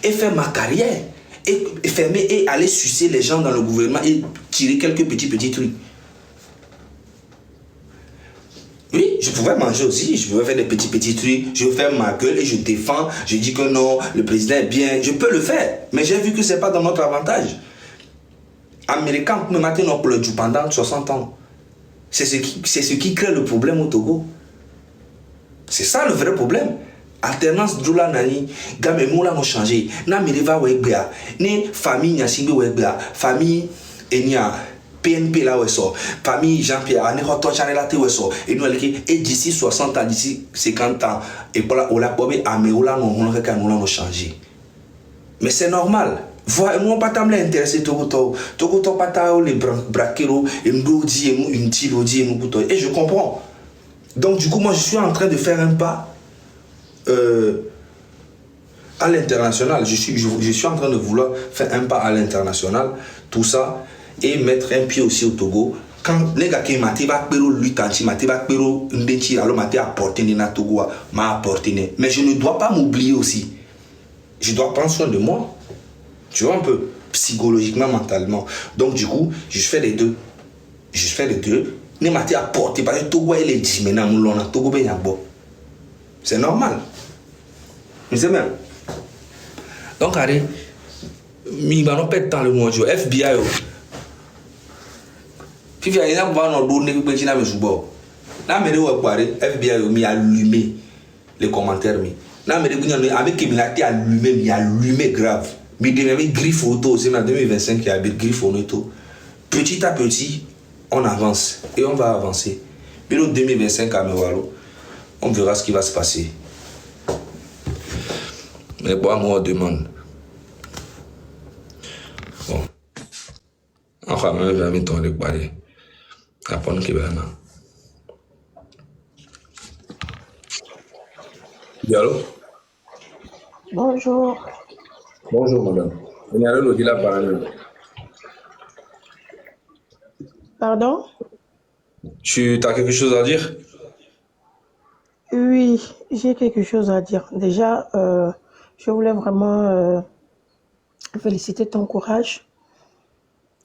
Speaker 1: et faire ma carrière. Et fermer et aller sucer les gens dans le gouvernement et tirer quelques petits trucs. Oui, je pouvais manger aussi, je pouvais faire des petits trucs, je fais ma gueule et je défends, je dis que non, le président est bien, je peux le faire. Mais j'ai vu que ce n'est pas dans notre avantage. Américains me maintenant pour le jour pendant 60 ans. C'est ce qui crée le problème au Togo. C'est ça le vrai problème. Alternance de la nani, gamme moula n'a changé. Na miriva wegbea, ne famille nyasimbe wegbea, famille enya PNP là weso, famille Jean-Pierre, ane hoto chanelate weso. Et nous et d'ici 60 ans, d'ici 50 ans, et pour la ola bobe ameoula n'a changé. Mais c'est normal. Voilà, moi pas t'amener intéressé Togo pas t'amener les braqueros et nous dit une tilodi et nous couteau et je comprends. Donc du coup moi je suis en train de faire un pas à l'international. Je suis en train de vouloir faire un pas à l'international, tout ça et mettre un pied aussi au Togo. Quand les gars qui m'ont va péro lui tanti m'ont va péro ndenti alors m'ont apporté na Togo m'a apporté mais je ne dois pas m'oublier aussi. Je dois prendre soin de moi. Tu vois un peu, psychologiquement, mentalement. Donc du coup, je fais les deux. Ne m'a apporté parce que Togo il est dit maintenant Togo ben yabo. C'est normal. Mais c'est bien. Donc allez, mi va non perdre temps le monde FBI. Puis il y a un bon ordre ne peut pas me jouer. Là mais le FBI mi allumé les commentaires mi. Là mais le avec qui m'a allumé grave. Mais il y avait griffe auto, c'est en 2025 qu'il y a des griffes auto. Petit à petit, on avance et on va avancer. Puis en 2025 à Mewalo, on verra ce qui va se passer. Mais bon, moi, on demande. Bon. Enfin, je vais mettre ton parler. Apprendre qu'il va y avoir. Allô?
Speaker 2: Bonjour.
Speaker 1: Bonjour madame. Vous allez nous dire la parole.
Speaker 2: Pardon?
Speaker 1: Tu as quelque chose à dire?
Speaker 2: Oui, j'ai quelque chose à dire. Déjà, je voulais vraiment féliciter ton courage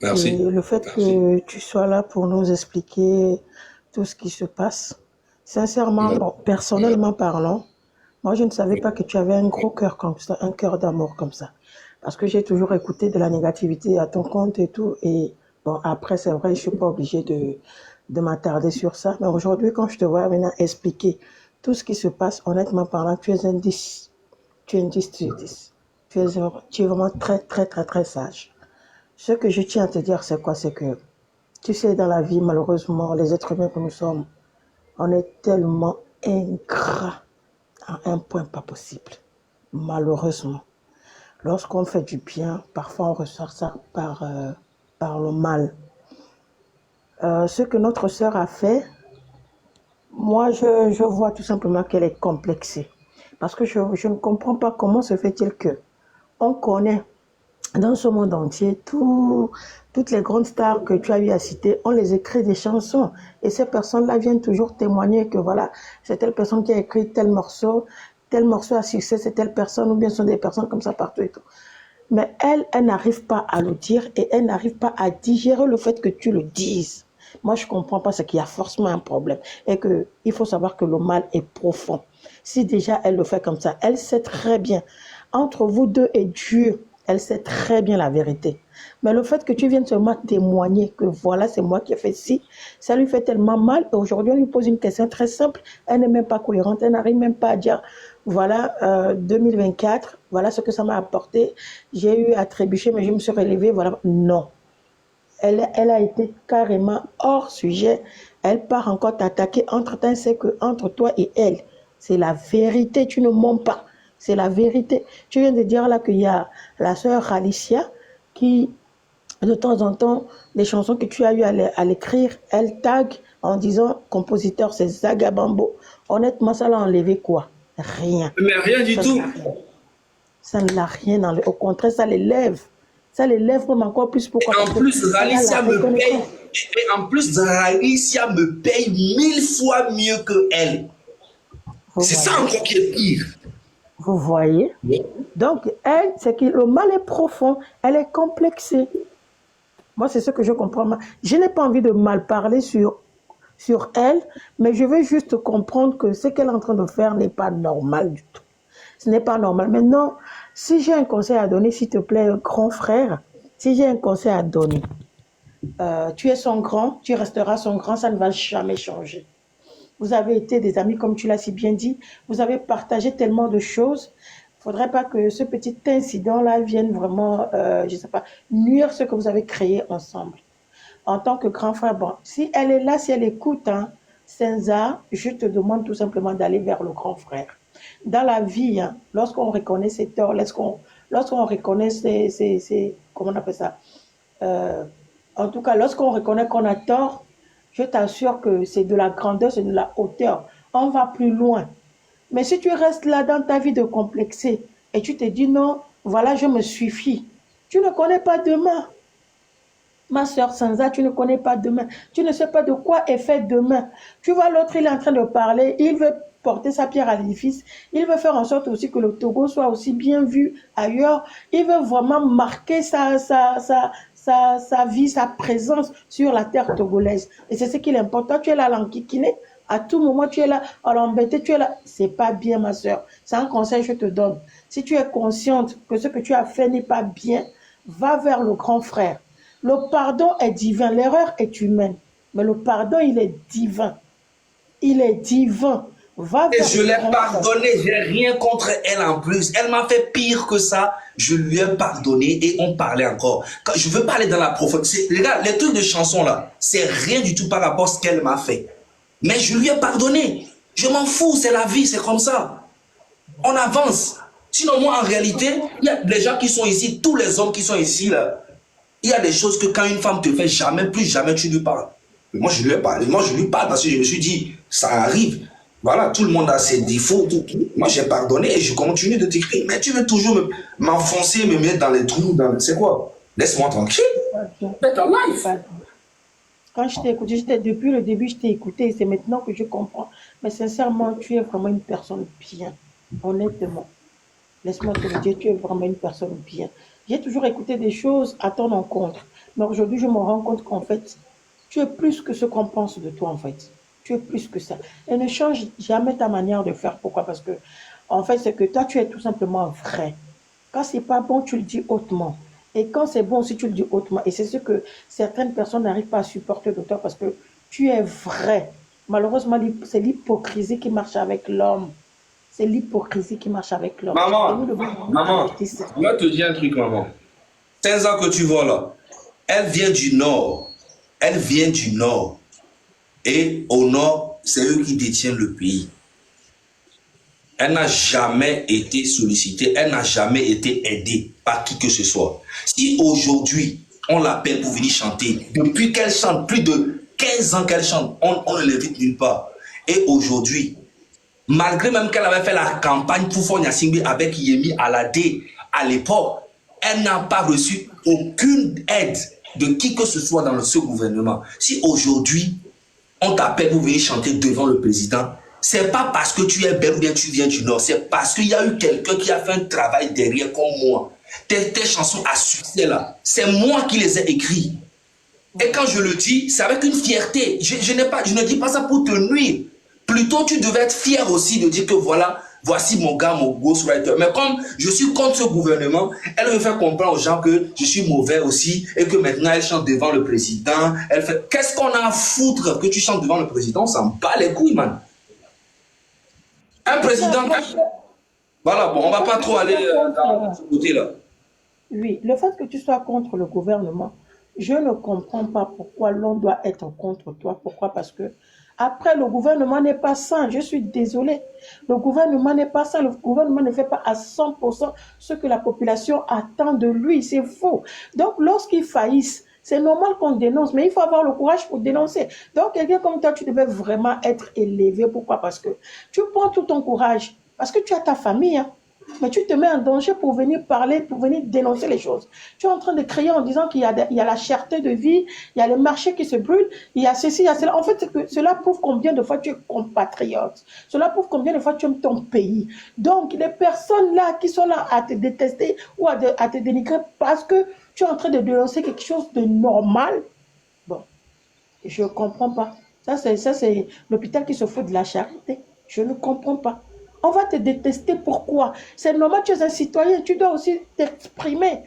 Speaker 2: et
Speaker 1: Merci.
Speaker 2: le fait que tu sois là pour nous expliquer tout ce qui se passe. Sincèrement,
Speaker 1: Ouais.
Speaker 2: bon, personnellement parlant, moi je ne savais pas que tu avais un gros cœur comme ça, un cœur d'amour comme ça. Parce que j'ai toujours écouté de la négativité à ton compte et tout. Et bon, après, c'est vrai, je suis pas obligée de m'attarder sur ça. Mais aujourd'hui, quand je te vois maintenant expliquer tout ce qui se passe, honnêtement parlant, tu es un 10. Tu es un 10 sur 10. Tu es vraiment très, très, très, très sage. Ce que je tiens à te dire, c'est quoi? C'est que, tu sais, dans la vie, malheureusement, les êtres humains que nous sommes, on est tellement ingrats à un point pas possible. Malheureusement. Lorsqu'on fait du bien, parfois on ressort ça par le mal. Ce que notre sœur a fait, moi je vois tout simplement qu'elle est complexée. Parce que je ne comprends pas comment se fait-il que on connaît dans ce monde entier, toutes les grandes stars que tu as eu à citer, on les écrit des chansons. Et ces personnes-là viennent toujours témoigner que voilà, c'est telle personne qui a écrit tel morceau à succès, c'est telle personne, ou bien ce sont des personnes comme ça partout et tout. Mais elle n'arrive pas à le dire et elle n'arrive pas à digérer le fait que tu le dises. Moi, je ne comprends pas, c'est qu'il y a forcément un problème. Et qu'il faut savoir que le mal est profond. Si déjà elle le fait comme ça, elle sait très bien. Entre vous deux et Dieu, elle sait très bien la vérité. Mais le fait que tu viennes seulement témoigner que voilà, c'est moi qui ai fait ci, ça lui fait tellement mal. Et aujourd'hui, on lui pose une question très simple. Elle n'est même pas cohérente. Elle n'arrive même pas à dire voilà, 2024, voilà ce que ça m'a apporté. J'ai eu à trébucher, mais je me suis relevée. Voilà. Non. Elle a été carrément hors sujet. Elle part encore t'attaquer. Entre-temps, c'est que entre toi et elle, c'est la vérité. Tu ne mens pas. C'est la vérité. Tu viens de dire là qu'il y a la sœur Alicia qui, de temps en temps, les chansons que tu as eu à l'écrire, elle tag en disant compositeur, c'est Zagabambo. Honnêtement, ça l'a enlevé quoi? Rien.
Speaker 1: Mais rien du
Speaker 2: Ça ne l'a
Speaker 1: tout.
Speaker 2: rien. Ça ne l'a rien enlevé. Au contraire, ça l'élève. Ça l'élève même encore plus. Pourquoi?
Speaker 1: Et
Speaker 2: Parce
Speaker 1: en
Speaker 2: que
Speaker 1: plus,
Speaker 2: elle a la
Speaker 1: Ralicia me paye.
Speaker 2: reconnaissance.
Speaker 1: Et en plus, Ralicia me paye 1000 fois mieux que elle.
Speaker 2: Vous
Speaker 1: C'est ça
Speaker 2: voyez?
Speaker 1: encore qui est pire.
Speaker 2: Vous voyez? Donc, elle, c'est que le mal est profond. Elle est complexée. Moi, c'est ce que je comprends. Je n'ai pas envie de mal parler sur elle, mais je veux juste comprendre que ce qu'elle est en train de faire n'est pas normal du tout. Ce n'est pas normal. Maintenant, si j'ai un conseil à donner, s'il te plaît, grand frère, si j'ai un conseil à donner, tu es son grand, tu resteras son grand, ça ne va jamais changer. Vous avez été des amis, comme tu l'as si bien dit. Vous avez partagé tellement de choses. Il ne faudrait pas que ce petit incident-là vienne vraiment, je ne sais pas, nuire ce que vous avez créé ensemble. En tant que grand frère, bon, si elle est là, si elle écoute, hein, Senza, je te demande tout simplement d'aller vers le grand frère. Dans la vie, hein, lorsqu'on reconnaît ses torts, lorsqu'on reconnaît comment on appelle ça, euh, en tout cas, lorsqu'on reconnaît qu'on a tort, je t'assure que c'est de la grandeur, c'est de la hauteur. On va plus loin. Mais si tu restes là dans ta vie de complexé et tu te dis non, voilà, je me suffis, tu ne connais pas demain. Ma soeur Sansa, tu ne connais pas demain. Tu ne sais pas de quoi est fait demain. Tu vois, l'autre, il est en train de parler, il veut porter sa pierre à l'édifice. Il veut faire en sorte aussi que le Togo soit aussi bien vu ailleurs. Il veut vraiment marquer sa vie, sa présence sur la terre togolaise. Et c'est ce qui est important. Tu es là à l'enquiquiner. À tout moment, tu es là à l'embêter. Tu es là. C'est pas bien, ma soeur. C'est un conseil que je te donne. Si tu es consciente que ce que tu as fait n'est pas bien, va vers le grand frère. Le pardon est divin, l'erreur est humaine. Mais le pardon, il est divin. Il est divin. Va
Speaker 1: Et
Speaker 2: vers
Speaker 1: je
Speaker 2: le
Speaker 1: l'ai
Speaker 2: grand frère.
Speaker 1: pardonné, j'ai rien contre elle en plus. Elle m'a fait pire que ça. Je lui ai pardonné et on parlait encore. Quand je veux parler dans la profondeur. Regarde, les trucs de chansons là, c'est rien du tout par rapport à ce qu'elle m'a fait. Mais je lui ai pardonné. Je m'en fous, c'est la vie, c'est comme ça. On avance. Sinon, moi, en réalité, il y a des gens qui sont ici, tous les hommes qui sont ici, là, il y a des choses que quand une femme te fait, jamais, plus jamais tu lui parles. Mais moi, je lui ai parlé. Moi, je lui parle parce que je me suis dit, ça arrive. Voilà, tout le monde a ses défauts. Tout. Moi, j'ai pardonné et je continue de t'écrire. Mais tu veux toujours m'enfoncer, me mettre dans les trous. C'est quoi? Laisse-moi tranquille.
Speaker 2: C'est pas bien.
Speaker 1: Fais ton
Speaker 2: C'est
Speaker 1: life.
Speaker 2: pas bien. Quand je t'ai écouté, depuis le début, je t'ai écouté et c'est maintenant que je comprends. Mais sincèrement, tu es vraiment une personne bien. Honnêtement. Laisse-moi te le dire, tu es vraiment une personne bien. J'ai toujours écouté des choses à ton encontre. Mais aujourd'hui, je me rends compte qu'en fait, tu es plus que ce qu'on pense de toi, en fait. Tu es plus que ça. Et ne change jamais ta manière de faire. Pourquoi? Parce que, en fait, c'est que toi, tu es tout simplement vrai. Quand c'est pas bon, tu le dis hautement. Et quand c'est bon aussi, tu le dis hautement. Et c'est ce que certaines personnes n'arrivent pas à supporter de toi parce que tu es vrai. Malheureusement, c'est l'hypocrisie qui marche avec l'homme. C'est l'hypocrisie qui marche avec l'homme. Et nous
Speaker 1: Maman,
Speaker 2: devons vraiment
Speaker 1: maman,
Speaker 2: arrêter ça.
Speaker 1: je vais te dire un truc, maman. 15 ans que tu vois là, elle vient du nord. Elle vient du nord. Et au nord, c'est eux qui détiennent le pays. Elle n'a jamais été sollicitée, elle n'a jamais été aidée par qui que ce soit. Si aujourd'hui, on l'appelle pour venir chanter, depuis qu'elle chante, plus de 15 ans qu'elle chante, on ne l'invite nulle part. Et aujourd'hui, malgré même qu'elle avait fait la campagne pour Fonya Singbe avec Yemi Alade à l'époque, elle n'a pas reçu aucune aide de qui que ce soit dans ce gouvernement. Si aujourd'hui, on t'appelle pour venir chanter devant le président, c'est pas parce que tu es belle ou bien tu viens du Nord, c'est parce qu'il y a eu quelqu'un qui a fait un travail derrière comme moi. Tes chansons à succès là, c'est moi qui les ai écrites. Et quand je le dis, c'est avec une fierté. Je ne dis pas ça pour te nuire. Plutôt, tu devais être fier aussi de dire que voilà, voici mon gars, mon ghostwriter. Mais comme je suis contre ce gouvernement, elle veut faire comprendre aux gens que je suis mauvais aussi et que maintenant elle chante devant le président. Elle fait, qu'est-ce qu'on a à foutre que tu chantes devant le président? On s'en bat les couilles, man. Un président. Voilà, bon, on va pas trop aller dans ce côté-là.
Speaker 2: Oui, le fait que tu sois contre le gouvernement, je ne comprends pas pourquoi l'on doit être contre toi. Pourquoi? Parce que après, le gouvernement n'est pas sain. Je suis désolée. Le gouvernement n'est pas sain. Le gouvernement ne fait pas à 100% ce que la population attend de lui. C'est faux. Donc, lorsqu'ils faillissent, c'est normal qu'on dénonce, mais il faut avoir le courage pour dénoncer. Donc, quelqu'un comme toi, tu devais vraiment être élevé. Pourquoi? Parce que tu prends tout ton courage. Parce que tu as ta famille, hein. Mais tu te mets en danger pour venir parler, pour venir dénoncer les choses. Tu es en train de crier en disant qu'il y a la cherté de vie, il y a les marchés qui se brûlent, il y a ceci, il y a cela. En fait, cela prouve combien de fois tu es compatriote. Cela prouve combien de fois tu aimes ton pays. Donc, les personnes là qui sont là à te détester ou à te dénigrer parce que tu es en train de dénoncer quelque chose de normal, bon, je ne comprends pas. Ça, c'est l'hôpital qui se fout de la charité. Je ne comprends pas. On va te détester. Pourquoi? C'est normal, tu es un citoyen, tu dois aussi t'exprimer.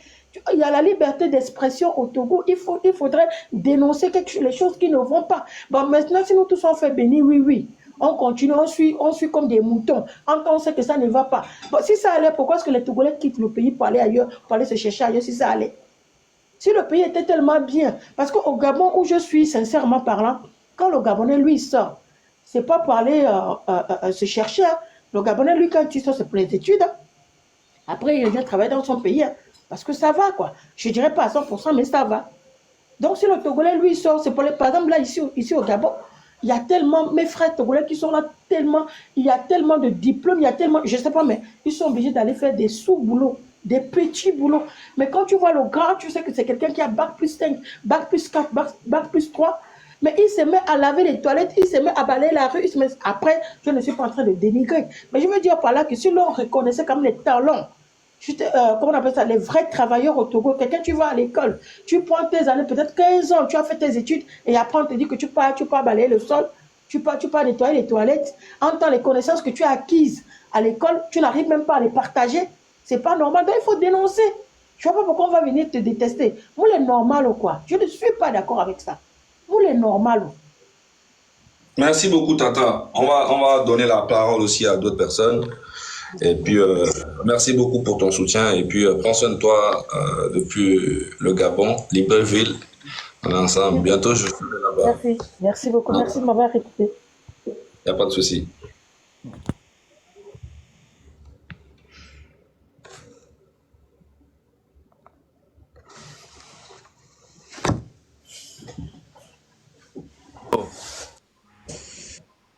Speaker 2: Il y a la liberté d'expression au Togo. Il faudrait dénoncer les choses qui ne vont pas. Bon, maintenant, si nous tous on fait bénir, oui, oui. On continue, on suit comme des moutons. On sait que ça ne va pas. Bon, si ça allait, pourquoi est-ce que les Togolais quittent le pays pour aller ailleurs, pour aller se chercher ailleurs si ça allait? Si le pays était tellement bien, parce qu'au Gabon où je suis, sincèrement parlant, quand le Gabonais, lui, sort, c'est pas pour aller se chercher. Hein. Le Gabonais, lui, quand il sort, c'est pour les études. Hein. Après, il vient travailler dans son pays. Hein, parce que ça va, quoi. Je dirais pas à 100%, mais ça va. Donc, si le Togolais, lui, sort, c'est pour les... Par exemple, là, ici au Gabon, il y a tellement... Mes frères Togolais qui sont là, tellement... Il y a tellement de diplômes, il y a tellement... Je sais pas, mais ils sont obligés d'aller faire des sous-boulots, des petits boulots. Mais quand tu vois le gars, tu sais que c'est quelqu'un qui a bac plus 5, bac plus 4, bac plus 3. Mais il se met à laver les toilettes, il se met à balayer la rue. Après, je ne suis pas en train de dénigrer. Mais je veux dire par là que si l'on reconnaissait comme les talents, comment on appelle ça, les vrais travailleurs au Togo, quelqu'un, tu vas à l'école, tu prends tes années, peut-être 15 ans, tu as fait tes études, et après on te dit que tu pars balayer le sol, tu pars nettoyer les toilettes. En tant les connaissances que tu as acquises à l'école, tu n'arrives même pas à les partager. C'est pas normal. Donc il faut dénoncer. Je ne vois pas pourquoi on va venir te détester. Vous les normal ou quoi? Je ne suis pas d'accord avec ça. Vous les normal.
Speaker 1: Merci beaucoup, Tata. On va donner la parole aussi à d'autres personnes. Et puis, merci beaucoup pour ton soutien. Et puis, prends soin de toi depuis le Gabon, Libreville. On est ensemble. Bientôt, je serai là-bas.
Speaker 2: Merci. Merci beaucoup. Merci de m'avoir écouté.
Speaker 1: Il n'y a pas de souci.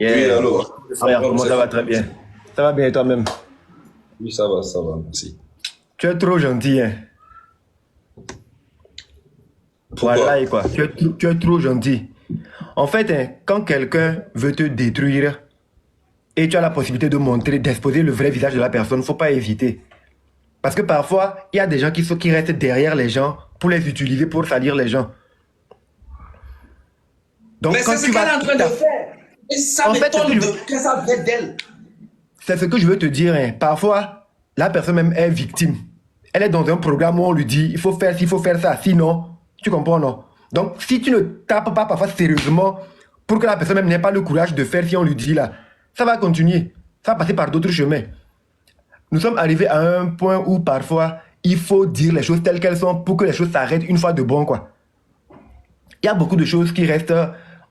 Speaker 3: Yeah.
Speaker 1: Oui, allô.
Speaker 3: Frère, comment ça va? Très bien. Ça va bien et toi-même?
Speaker 1: Oui, ça va, merci.
Speaker 3: Tu es trop gentil, hein?
Speaker 1: Pourquoi?
Speaker 3: Voilà, quoi. Tu es trop gentil. En fait, hein, quand quelqu'un veut te détruire et tu as la possibilité de montrer, d'exposer le vrai visage de la personne, il ne faut pas hésiter. Parce que parfois, il y a des gens qui restent derrière les gens pour les utiliser, pour salir les gens. Donc,
Speaker 1: Mais
Speaker 3: quand
Speaker 1: c'est ce
Speaker 3: tu
Speaker 1: qu'elle est
Speaker 3: vas
Speaker 1: en train de faire. Et ça
Speaker 3: En fait,
Speaker 1: m'étonne que ça vienne d'elle.
Speaker 3: c'est ce que je veux te dire. Hein. Parfois, la personne même est victime. Elle est dans un programme où on lui dit, il faut faire ci, il faut faire ça. Sinon, tu comprends, non? Donc, si tu ne tapes pas parfois sérieusement pour que la personne même n'ait pas le courage de faire si on lui dit là, ça va continuer. Ça va passer par d'autres chemins. Nous sommes arrivés à un point où parfois, il faut dire les choses telles qu'elles sont pour que les choses s'arrêtent une fois de bon, quoi. Il y a beaucoup de choses qui restent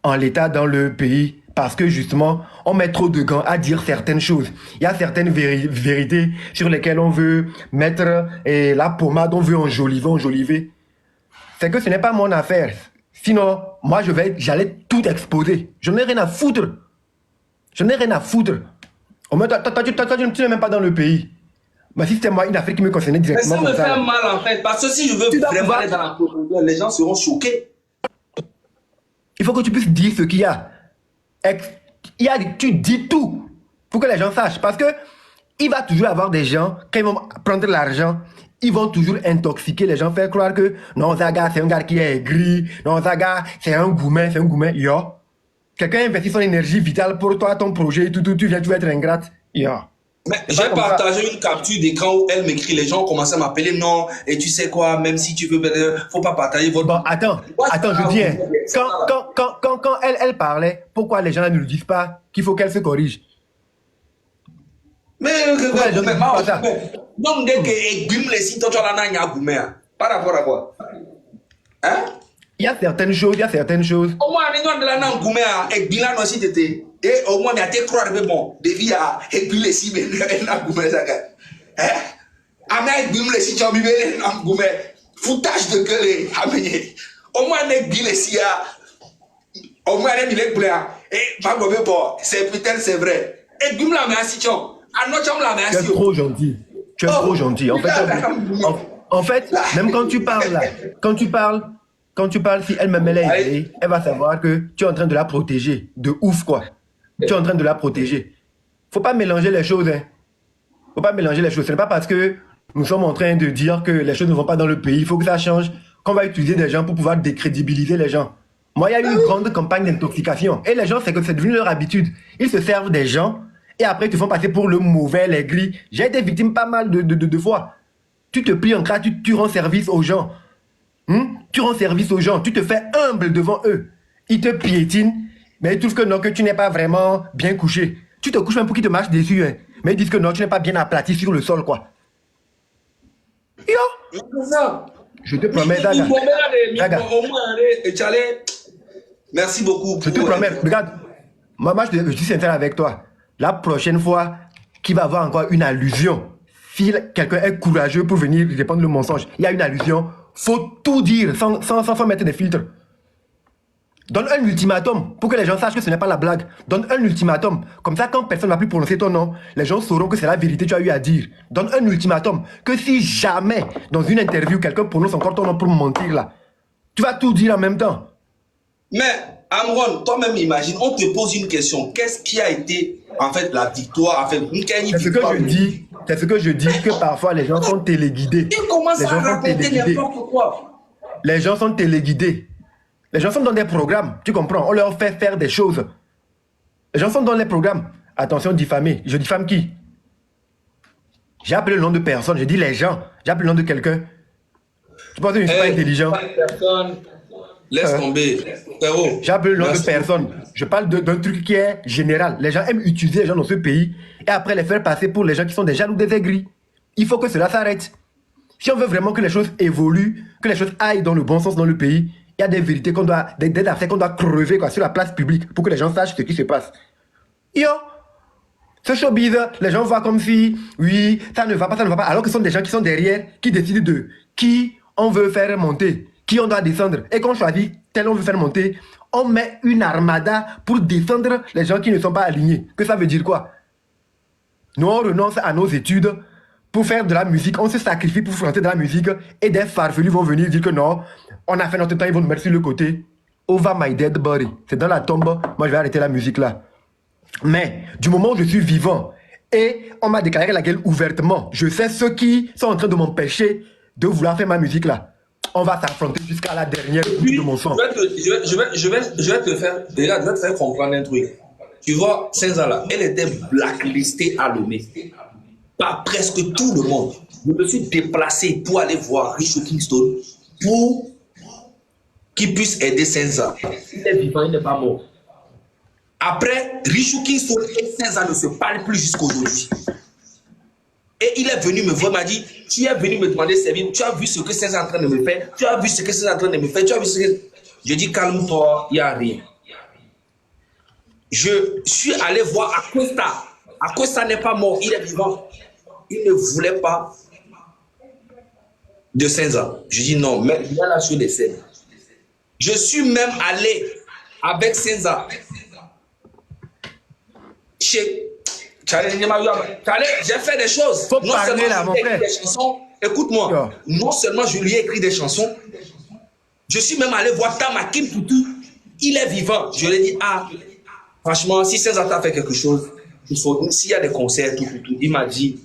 Speaker 3: en l'état dans le pays parce que justement, on met trop de gants à dire certaines choses. Il y a certaines vérités sur lesquelles on veut mettre la pommade, on veut enjoliver. C'est que ce n'est pas mon affaire. Sinon, moi, j'allais tout exposer. Je n'ai rien à foutre. Je n'ai rien à foutre. Au moins, toi, tu n'es même pas dans le pays. Mais si c'était moi, une affaire qui me concernait
Speaker 1: Mais
Speaker 3: directement.
Speaker 1: ça me fait mal en fait. Parce que si je veux vraiment aller dans la profondeur, les gens seront choqués.
Speaker 3: Il faut que tu puisses dire ce qu'il y a. Tu dis tout pour que les gens sachent. Parce que il va toujours y avoir des gens, quand ils vont prendre l'argent, ils vont toujours intoxiquer les gens, faire croire que non, Zaga, c'est un gars qui est aigri. Non, Zaga, c'est un gourmet. Yo. Quelqu'un investit son énergie vitale pour toi, ton projet, tout, tu vas être ingrate. Yo.
Speaker 1: Mais j'ai partagé une capture d'écran où elle m'écrit, les gens commencent à m'appeler, non, et tu sais quoi, même si tu veux, faut pas partager votre...
Speaker 3: Bon, attends, je dis, quand elle parlait, pourquoi les gens ne lui disent pas qu'il faut qu'elle se corrige?
Speaker 1: Mais non, dès que Guim les sites, tu as la nagne à Goumé, par rapport à quoi? Hein?
Speaker 3: Il y a certaines choses.
Speaker 1: Au moins, on de la nagne Goumé, et Bilan aussi, t'étais. Et au moins, il y a des croix de bon, des vies à épiler si, mais elle n'a Goumé, ça. Hein? Avec Guim les sites, tu as mis les nagne Goumé. Foutage de gueule, amené. Au moins, on est Bill ici, au moins, on est Bill et pas bon, c'est peut-être c'est vrai. Et Guim la met à Sichon.
Speaker 3: Tu es trop gentil. Trop gentil. En fait, même quand tu parles là, si elle me met la idée, elle va savoir que tu es en train de la protéger. De ouf, quoi. Tu es en train de la protéger. Faut pas mélanger les choses, hein. Faut pas mélanger les choses. Ce n'est pas parce que nous sommes en train de dire que les choses ne vont pas dans le pays, il faut que ça change, qu'on va utiliser des gens pour pouvoir décrédibiliser les gens. Moi, il y a eu une grande campagne d'intoxication. Et les gens, c'est devenu leur habitude. Ils se servent des gens et après, ils te font passer pour le mauvais, les gris. J'ai été victime pas mal de fois. Tu te plies en crasse, tu rends service aux gens. Tu rends service aux gens. Tu te fais humble devant eux. Ils te piétinent, mais ils trouvent que non, que tu n'es pas vraiment bien couché. Tu te couches même pour qu'ils te marchent dessus. Hein. Mais ils disent que non, tu n'es pas bien aplati sur le sol, quoi. Yo! Je te promets, Zaga.
Speaker 1: Merci beaucoup.
Speaker 3: Je te promets, regarde. Moi, je suis sincère avec toi. La prochaine fois qu'il va avoir encore une allusion, si quelqu'un est courageux pour venir répondre le mensonge, il y a une allusion, faut tout dire sans mettre des filtres. Donne un ultimatum pour que les gens sachent que ce n'est pas la blague. Donne un ultimatum. Comme ça, quand personne ne va plus prononcer ton nom, les gens sauront que c'est la vérité que tu as eu à dire. Donne un ultimatum. Que si jamais, dans une interview, quelqu'un prononce encore ton nom pour mentir là, tu vas tout dire en même temps.
Speaker 1: Mais, Amron, toi-même imagine, on te pose une question. Qu'est-ce qui a été, en fait, la victoire? En fait,
Speaker 3: c'est ce que je dis. C'est ce que je dis, que parfois les gens sont téléguidés.
Speaker 1: Ils commencent à raconter n'importe quoi.
Speaker 3: Les gens sont téléguidés. Les gens sont dans des programmes, tu comprends? On leur fait faire des choses. Les gens sont dans les programmes. Attention, diffamer. Je diffame qui? J'ai appelé le nom de personne. Je dis les gens. J'ai appelé le nom de quelqu'un. Tu penses que je ne suis pas intelligent?
Speaker 1: Laisse tomber.
Speaker 3: J'ai appelé le nom de personne. Je parle d'un truc qui est général. Les gens aiment utiliser les gens dans ce pays et après les faire passer pour les gens qui sont des jaloux, des aigris. Il faut que cela s'arrête. Si on veut vraiment que les choses évoluent, que les choses aillent dans le bon sens dans le pays, il y a des vérités qu'on doit, des affaires qu'on doit crever quoi, sur la place publique pour que les gens sachent ce qui se passe. Yo, ce showbiz, les gens voient comme si, oui, ça ne va pas, alors que ce sont des gens qui sont derrière, qui décident de qui on veut faire monter, qui on doit descendre. Et quand on choisit tel on veut faire monter, on met une armada pour descendre les gens qui ne sont pas alignés. Que ça veut dire quoi? Nous, on renonce à nos études pour faire de la musique, on se sacrifie pour chanter de la musique et des farfelus vont venir dire que non, on a fait notre temps, ils vont nous mettre sur le côté. Over my dead body. C'est dans la tombe, moi je vais arrêter la musique là. Mais du moment où je suis vivant et on m'a déclaré la guerre ouvertement, je sais ceux qui sont en train de m'empêcher de vouloir faire ma musique là. On va s'affronter jusqu'à la dernière goutte de mon sang.
Speaker 1: Je vais te faire, déjà, je vais te faire comprendre un truc. Tu vois, Senza là, elle était blacklistée à Lomé par presque tout le monde. Je me suis déplacé pour aller voir Richard Kingston pour qu'il puisse aider Senza. Il est vivant, il n'est pas mort. Après, Richard Kingston et Senza ne se parlent plus jusqu'à aujourd'hui. Et il est venu me voir, m'a dit, tu es venu me demander servir, tu as vu ce que Senza est en train de me faire, tu as vu ce que Senza est en train de me faire, tu as vu ce que... Je dis, calme-toi, il n'y a rien. Je suis allé voir Acosta. Acosta n'est pas mort, il est vivant. Il ne voulait pas de Senza. Je dis non, mais il y a là sur les scènes. Je suis même allé avec Senza chez j'ai fait des choses.
Speaker 3: Faut parler là, mon frère.
Speaker 1: Des chansons. Écoute-moi, non seulement je lui ai écrit des chansons, je suis même allé voir Tamakim Poutou. Il est vivant. Je lui ai dit, ah, franchement, si Senza t'a fait quelque chose, s'il y a des concerts, tout. Il m'a dit,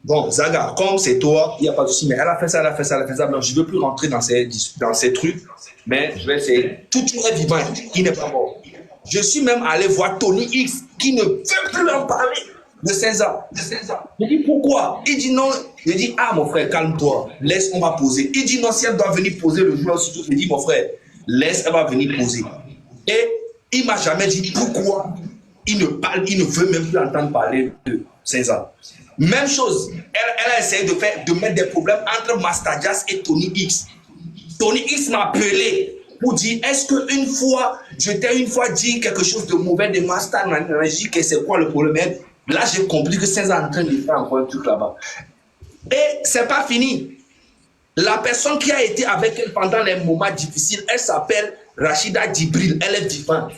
Speaker 1: bon, Zaga, comme c'est toi, il n'y a pas de souci, mais elle a fait ça, elle a fait ça, elle a fait ça. Donc, je ne veux plus rentrer dans ces trucs, mais je vais essayer. Tout est vivant, il n'est pas mort. Je suis même allé voir Tony X, qui ne veut plus en parler de Senza. Je dis, pourquoi? Il dit non. Je dis, ah, mon frère, calme-toi, laisse, on va poser. Il dit non, si elle doit venir poser le jour aussi, je dis, mon frère, laisse, elle va venir poser. Et il ne m'a jamais dit pourquoi il ne veut même plus entendre parler de Senza. Même chose, elle a essayé de mettre des problèmes entre Master Jazz et Tony X. Tony X m'a appelé pour dire, est-ce qu'une fois, je t'ai une fois dit quelque chose de mauvais de Master Jazz, que c'est quoi le problème? Là, j'ai compris que Senza est en train de faire encore un truc là-bas. Et c'est pas fini. La personne qui a été avec elle pendant les moments difficiles, elle s'appelle Rachida Djibril, elle est vivante.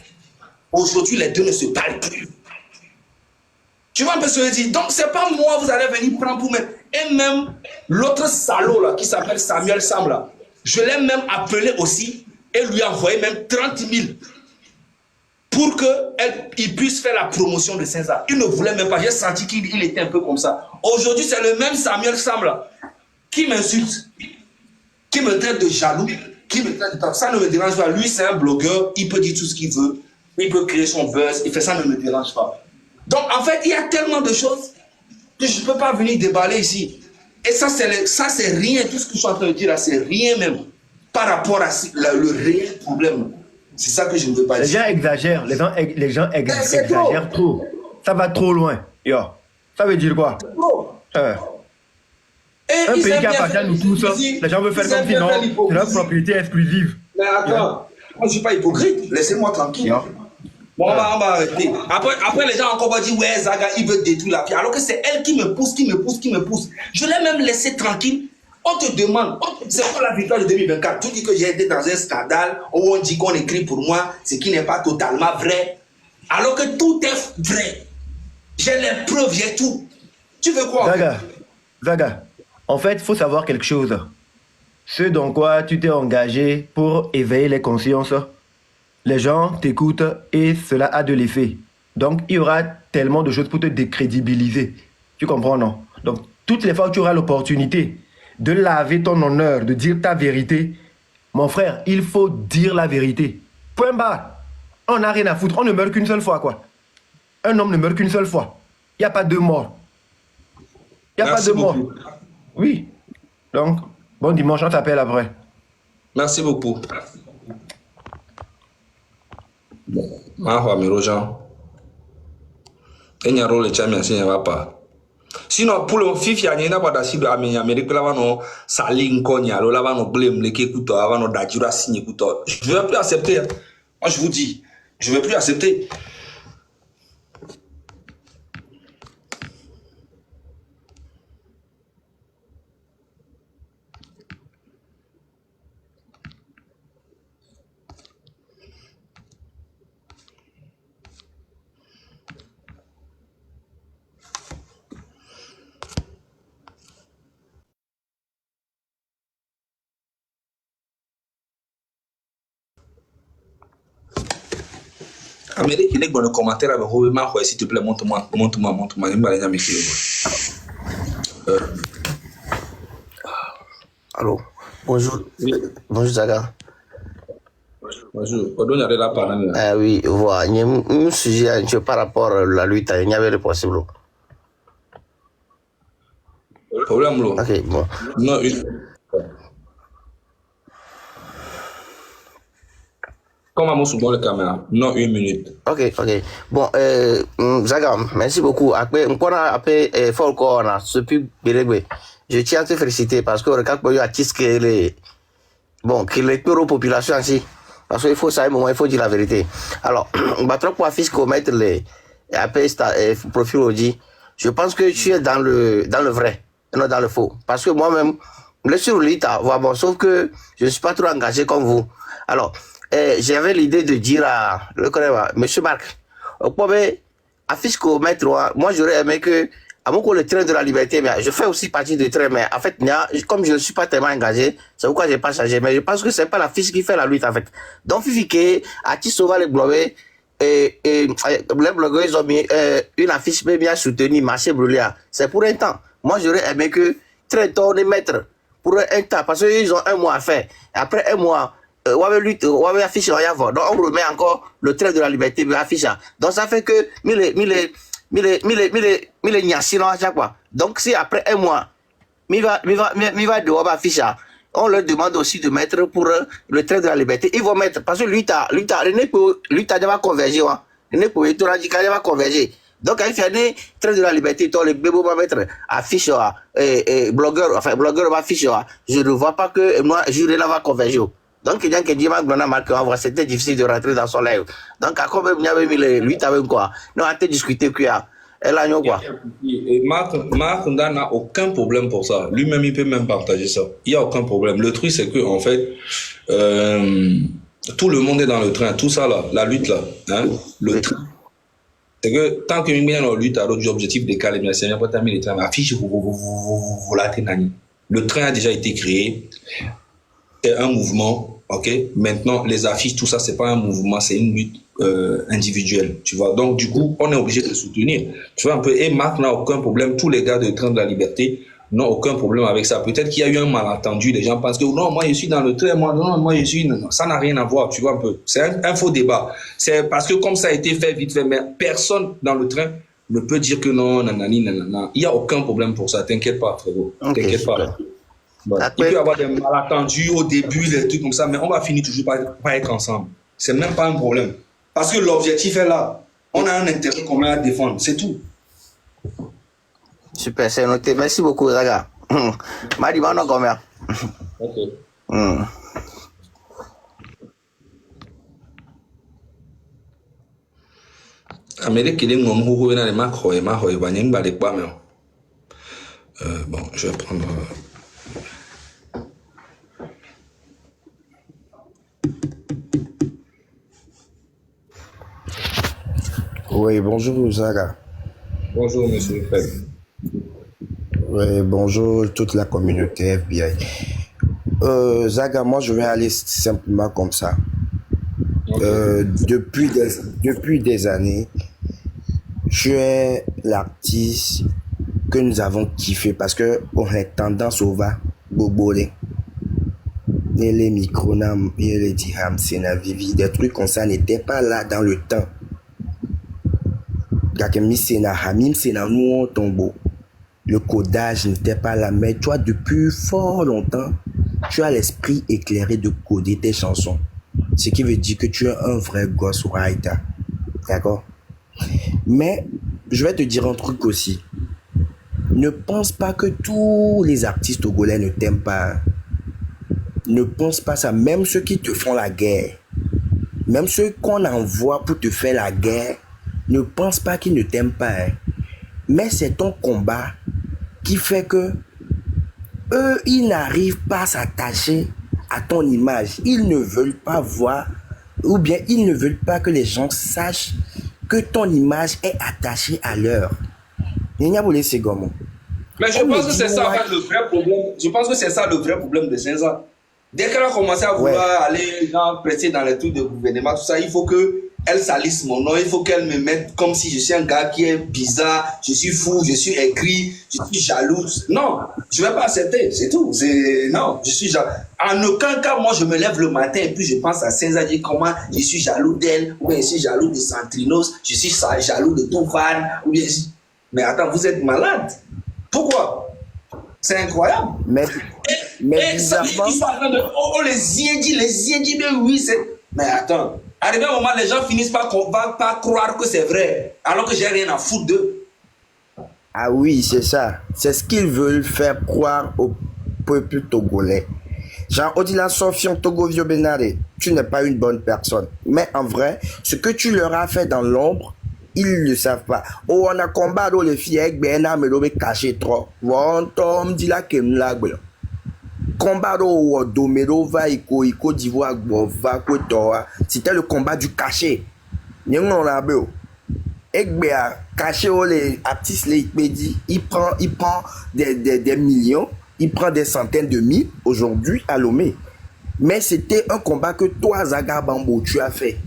Speaker 1: Aujourd'hui, les deux ne se parlent plus. Tu vois un peu ce que je dis? Donc, c'est pas moi, vous allez venir prendre pour mettre. Et même l'autre salaud là, qui s'appelle Samuel Sam là, je l'ai même appelé aussi et lui envoyé même 30 000 pour qu'il puisse faire la promotion de Senza. Il ne voulait même pas. J'ai senti qu'il était un peu comme ça. Aujourd'hui, c'est le même Samuel Sam là qui m'insulte, qui me traite de jaloux, qui me traite de... Ça ne me dérange pas. Lui, c'est un blogueur, il peut dire tout ce qu'il veut, il peut créer son buzz, il fait ça, ne me dérange pas. Donc, en fait, il y a tellement de choses que je ne peux pas venir déballer ici. Et ça, c'est rien. Tout ce que je suis en train de dire là, c'est rien même par rapport à le réel problème. C'est ça que je ne veux pas dire.
Speaker 3: Les gens exagèrent. Les gens exagèrent trop. Ça va trop loin. Yo. Ça veut dire quoi? Un pays qui appartient à nous tous, les gens veulent faire comme si non, c'est notre propriété exclusive.
Speaker 1: Mais attends, moi je ne suis pas hypocrite. Laissez-moi tranquille. Bon, on va arrêter. Après, les gens encore vont dire, ouais, Zaga, il veut détruire la pierre. Alors que c'est elle qui me pousse. Je l'ai même laissé tranquille. On te demande, c'est quoi la victoire de 2024? Tu dis que j'ai été dans un scandale où on dit qu'on écrit pour moi, ce qui n'est pas totalement vrai. Alors que tout est vrai. J'ai les preuves, j'ai tout. Tu veux quoi?
Speaker 3: Zaga, en fait, il faut savoir quelque chose. Ce dans quoi tu t'es engagé pour éveiller les consciences, les gens t'écoutent et cela a de l'effet. Donc, il y aura tellement de choses pour te décrédibiliser. Tu comprends, non? Donc, toutes les fois où tu auras l'opportunité de laver ton honneur, de dire ta vérité, mon frère, il faut dire la vérité. Point barre. On n'a rien à foutre. On ne meurt qu'une seule fois, quoi. Un homme ne meurt qu'une seule fois. Il n'y a pas deux morts. Il n'y a pas deux morts. Oui. Donc, bon dimanche, on t'appelle après.
Speaker 1: Merci beaucoup. Sinon, pour le fifi, il n'y a pas d'acide à Amérique, là, on saling, konya, là, on blême, les kékouto, on d'adjura signé, je ne veux plus accepter. Moi, je vous dis, je ne veux plus accepter. Amérique, il est dans le commentaire avec Robert, s'il te plaît, montre-moi.
Speaker 4: Allô, bonjour. Bonjour, Zaga.
Speaker 1: Bonjour. Pardon, il y a la parole.
Speaker 4: Oui, voilà. Il y a un sujet par rapport à la lutte. Il y avait le possible.
Speaker 1: Problème, là.
Speaker 4: Ok, bon.
Speaker 1: Non, comment on souvent la caméra? Non, 1 minute.
Speaker 4: Ok. Bon, Zaga, merci beaucoup. Après, on a appelé Folko, on a ce pub Bélégbé. Je tiens à te féliciter parce que regarde, il y a artiste qui est les. Bon, qui est les population ainsi. Parce qu'il faut savoir, moment, il faut dire la vérité. Alors, on va trop pour afficher mettre les. Après, profil Oji. Je pense que tu es dans le vrai, non dans le faux. Parce que moi-même, le sur l'ITA, bon, sauf que je ne suis pas trop engagé comme vous. Alors, j'avais l'idée de dire à monsieur Marc, affiche qu'au maître, moi j'aurais aimé que, à mon le train de la liberté, mais je fais aussi partie du train, mais en fait, comme je ne suis pas tellement engagé, c'est pourquoi je n'ai pas changé. Mais je pense que ce n'est pas l'affiche qui fait la lutte, en fait. Donc, Fifique, Atis Sova, les blogueurs, et les blogueurs, ils ont mis une affiche bien soutenue, marché brûlé. C'est pour un temps. Moi, j'aurais aimé que très tôt, les mettre pour un temps, parce qu'ils ont un mois à faire. Après un mois, on va afficher, donc on remet encore le train de la liberté, affiche. Donc, ça fait que, mille nyassi à chaque fois. Donc, si après un mois, mi va devoir afficher, on leur demande aussi de mettre pour le train de la liberté. Ils vont mettre, parce que lui, déjà convergé, il va converger. Donc, il fait le train de la liberté, les bébés vont mettre affiche, blogueur va afficher. Je ne vois pas que moi, Jules va converger. Donc, il y a que Dieu m'a marqué, c'était difficile de rentrer dans son live. Donc, à combien il y avait mis lui, t'avais quoi? Non, on a discuté quoi? Elle a quoi?
Speaker 1: Et Marc n'a aucun problème pour ça. Lui-même, il peut même partager ça. Il n'y a aucun problème. Le truc, c'est que, en fait, tout le monde est dans le train. Tout ça, là, la lutte, là, hein, le train. C'est que tant que nous lutte à l'autre objectif de caler, c'est bien pour terminer le train. Affiche, le train a déjà été créé. C'est un mouvement, ok? Maintenant, les affiches, tout ça, c'est pas un mouvement, c'est une lutte individuelle, tu vois. Donc, du coup, on est obligé de soutenir. Tu vois un peu, et Marc n'a aucun problème. Tous les gars de Train de la Liberté n'ont aucun problème avec ça. Peut-être qu'il y a eu un malentendu. Les gens pensent que non, moi, je suis dans le train, moi, je suis. Non, ça n'a rien à voir, tu vois un peu. C'est un faux débat. C'est parce que comme ça a été fait vite fait, mais personne dans le train ne peut dire que non, nanani, nanana. Il n'y a aucun problème pour ça. T'inquiète pas, frérot. T'inquiète pas. Bon. Il peut y avoir des malentendus au début, des trucs comme ça, mais on va finir toujours par être ensemble. C'est même pas un problème. Parce que l'objectif est là. On a un intérêt commun à défendre, c'est tout.
Speaker 4: Super, c'est noté. Merci beaucoup, Zaga. Madi, maintenant combien?
Speaker 1: Ok. Amérique, il est mon mourou, il est ma croix, bon, je vais prendre.
Speaker 5: Oui, bonjour Zaga.
Speaker 1: Bonjour, monsieur Fred.
Speaker 5: Oui, bonjour toute la communauté FBI. Zaga, moi je vais aller simplement comme ça. Depuis des années, tu es l'artiste que nous avons kiffé parce que on a tendance au va bobolé. Et les micronams, et les dirhams, c'est la vivi, des trucs comme ça n'étaient pas là dans le temps. Le codage n'était pas là, mais toi, depuis fort longtemps, tu as l'esprit éclairé de coder tes chansons. Ce qui veut dire que tu es un vrai ghostwriter. D'accord? Mais, je vais te dire un truc aussi. Ne pense pas que tous les artistes togolais ne t'aiment pas. Ne pense pas ça. Même ceux qui te font la guerre, même ceux qu'on envoie pour te faire la guerre, ne pense pas qu'ils ne t'aiment pas. Hein. Mais c'est ton combat qui fait que eux, ils n'arrivent pas à s'attacher à ton image. Ils ne veulent pas voir, ou bien ils ne veulent pas que les gens sachent que ton image est attachée à leur.
Speaker 1: Mais je pense que c'est ça le vrai problème. Je pense que c'est ça le vrai problème de 5 ans. Dès qu'elle a commencé à vouloir aller presser dans les trucs de gouvernement, tout ça, il faut que elle salisse mon nom, il faut qu'elle me mette comme si je suis un gars qui est bizarre, je suis fou, je suis aigri, je suis jaloux. Non, je ne vais pas accepter, c'est tout. Non, je suis jaloux. En aucun cas, moi, je me lève le matin et puis je pense à Saint-Zadie, comment je suis jaloux d'elle, ou bien je suis jaloux de Santrinos, je suis jaloux de Toufan, ou bien... Mais attends, vous êtes malade. Pourquoi? C'est incroyable.
Speaker 5: Mais
Speaker 1: Et ça,
Speaker 5: bizarrement,
Speaker 1: ils sont en train de... Oh, les Yédis, mais oui, c'est... Mais attends, arrivé à un moment, les gens finissent par croire que c'est vrai, alors que j'ai rien à foutre d'eux.
Speaker 5: ah oui, c'est ça. C'est ce qu'ils veulent faire croire au peuple togolais. Genre, Odila Sofian Togo Vio Benare, tu n'es pas une bonne personne. Mais en vrai, ce que tu leur as fait dans l'ombre, ils ne le savent pas. Oh, on a combat dans les filles avec Bena, mais l'on caché trop. Bon, Tom dit la Kemlag. Combat au Domero va iko d'Ivoire va Kotoa. C'était le combat du cachet. N'y en a beau. Egbea caché les artistes les il prend des millions, il prend des centaines de mille aujourd'hui à Lomé. Mais c'était un combat que toi Zaga Bambo tu as fait.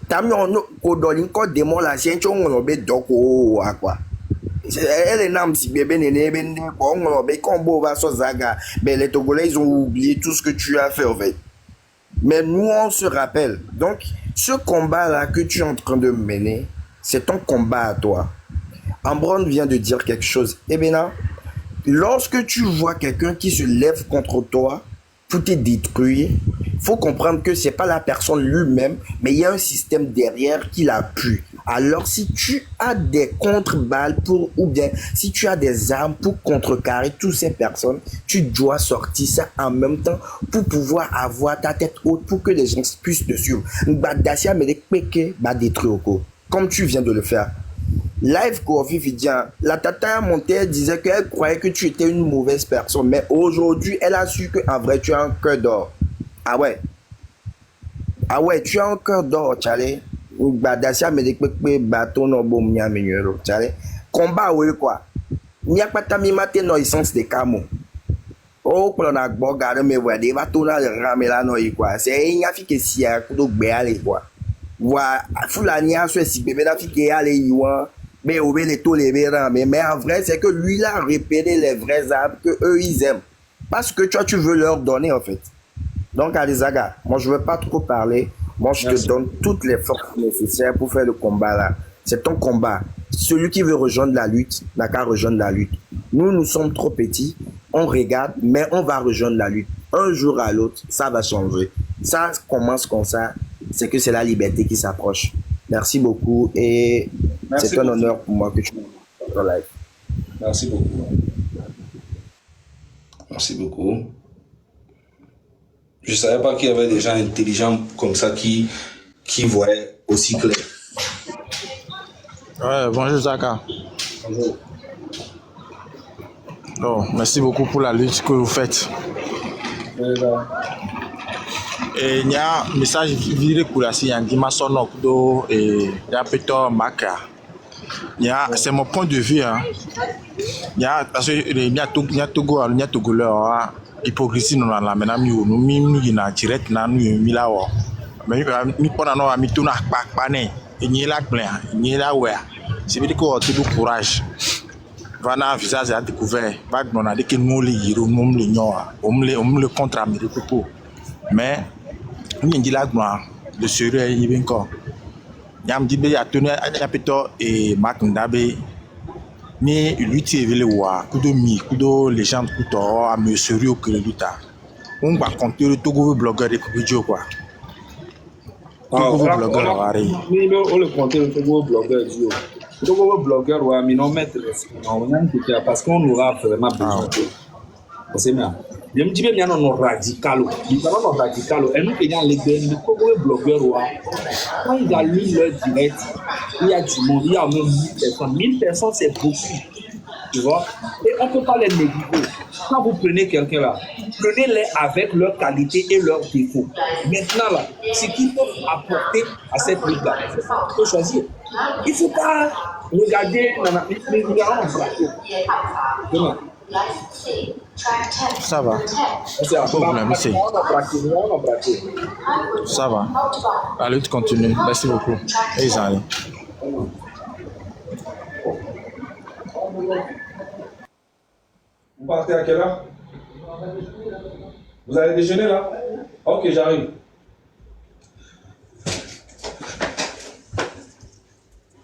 Speaker 5: T'as mis en Kodolin quand démon la sienne tu on obé doko à quoi. Elle est nam si bébé néné on obé combo va sur Zaga. Mais les Togolais ils ont oublié tout ce que tu as fait en fait. Mais nous on se rappelle. Donc ce combat là que tu es en train de mener, c'est ton combat à toi. Ambron vient de dire quelque chose. Eh bien là, lorsque tu vois quelqu'un qui se lève contre toi pour te détruire, il faut comprendre que ce n'est pas la personne lui-même, mais il y a un système derrière qui l'appuie. Alors si tu as des contre-balles ou bien si tu as des armes pour contrecarrer toutes ces personnes, tu dois sortir ça en même temps pour pouvoir avoir ta tête haute pour que les gens puissent te suivre. Comme tu viens de le faire. Live la tata Monter disait qu'elle croyait que tu étais une mauvaise personne, mais aujourd'hui elle a su qu'en vrai tu as un cœur d'or. Ah ouais, tu as un cœur d'or, Tchale. Dacia me dit que bateau no bon mia menyero, Tchale. Combat oui quoi. Nya pata mi matin no essence de camo. Oh, pour la garde me voir des bateaux là ramela no quoi. C'est une affaire que si a kudo gbe quoi. Voilà, Fulani a fait si bébé la fille qui est allé y voir, mais au les tolérer, mais en vrai, c'est que lui, il a repéré les vrais arbres que eux, ils aiment. Parce que toi, tu veux leur donner, en fait. Donc, Alizaga, moi, je ne veux pas trop parler. Moi, je te donne toutes les forces nécessaires pour faire le combat là. C'est ton combat. Celui qui veut rejoindre la lutte, n'a qu'à rejoindre la lutte. Nous sommes trop petits. On regarde, mais on va rejoindre la lutte. Un jour à l'autre, ça va changer. Ça commence comme ça. C'est que c'est la liberté qui s'approche. Merci beaucoup et c'est un honneur pour moi que tu m'aies dans live.
Speaker 1: Merci beaucoup. Merci beaucoup. Je ne savais pas qu'il y avait des gens intelligents comme ça qui voyaient aussi clair.
Speaker 6: Ouais, bonjour Zaka.
Speaker 1: Bonjour.
Speaker 6: Oh, merci beaucoup pour la lutte que vous faites. Et il y a un message viré pour la science, il m'a sonné et il y a peut-être Maka. C'est mon point de vue. Hein. Il y a parce que il y a Togo, il y a Togolais, hypocrisie nous la maintenant nous na direct na nous mi la wa. Mais mi pona no mi tuna pa ne, il la plein, il la ouais. C'est veut dire que tu as courage. Voilà un visage à découvert. Pas que on a dit que nous les héros, nous les noirs, on le contre Amérique pour. Mais on dit là de sérieux il vient encore. Yam dit à tenir à plutôt et Marc Ndabe mais lui tu veux le voir kudo mi kudo les gens kudo à me sérieux que le luta. On va compter le Togo blogueur de Kujo quoi. Togo blogueur arrêt.
Speaker 7: Mais on le compter le Togo blogueur du Togo blogueur ou ami non mettre parce qu'on aura vraiment besoin. C'est bien. Je me dis bien non radical. Il parle non radical. Et nous qui les le Togo blogueur ou quand il a lu leur direct, il y a du monde, il y a même 1000 personnes. 1000 personnes c'est beaucoup. Tu vois? Et on ne peut pas les négliger. Quand vous prenez quelqu'un là, prenez-les avec leurs qualités et leurs défauts. Maintenant là, ce qu'ils peuvent apporter à cette lutte-là, il faut choisir. Il ne faut pas regarder les gars en plateau.
Speaker 6: Ça va. Problème, c'est. Ça va. La lutte continue. Merci beaucoup. Et ils allaient.
Speaker 1: Vous partez à quelle heure? Vous allez déjeuner là? Ok, j'arrive.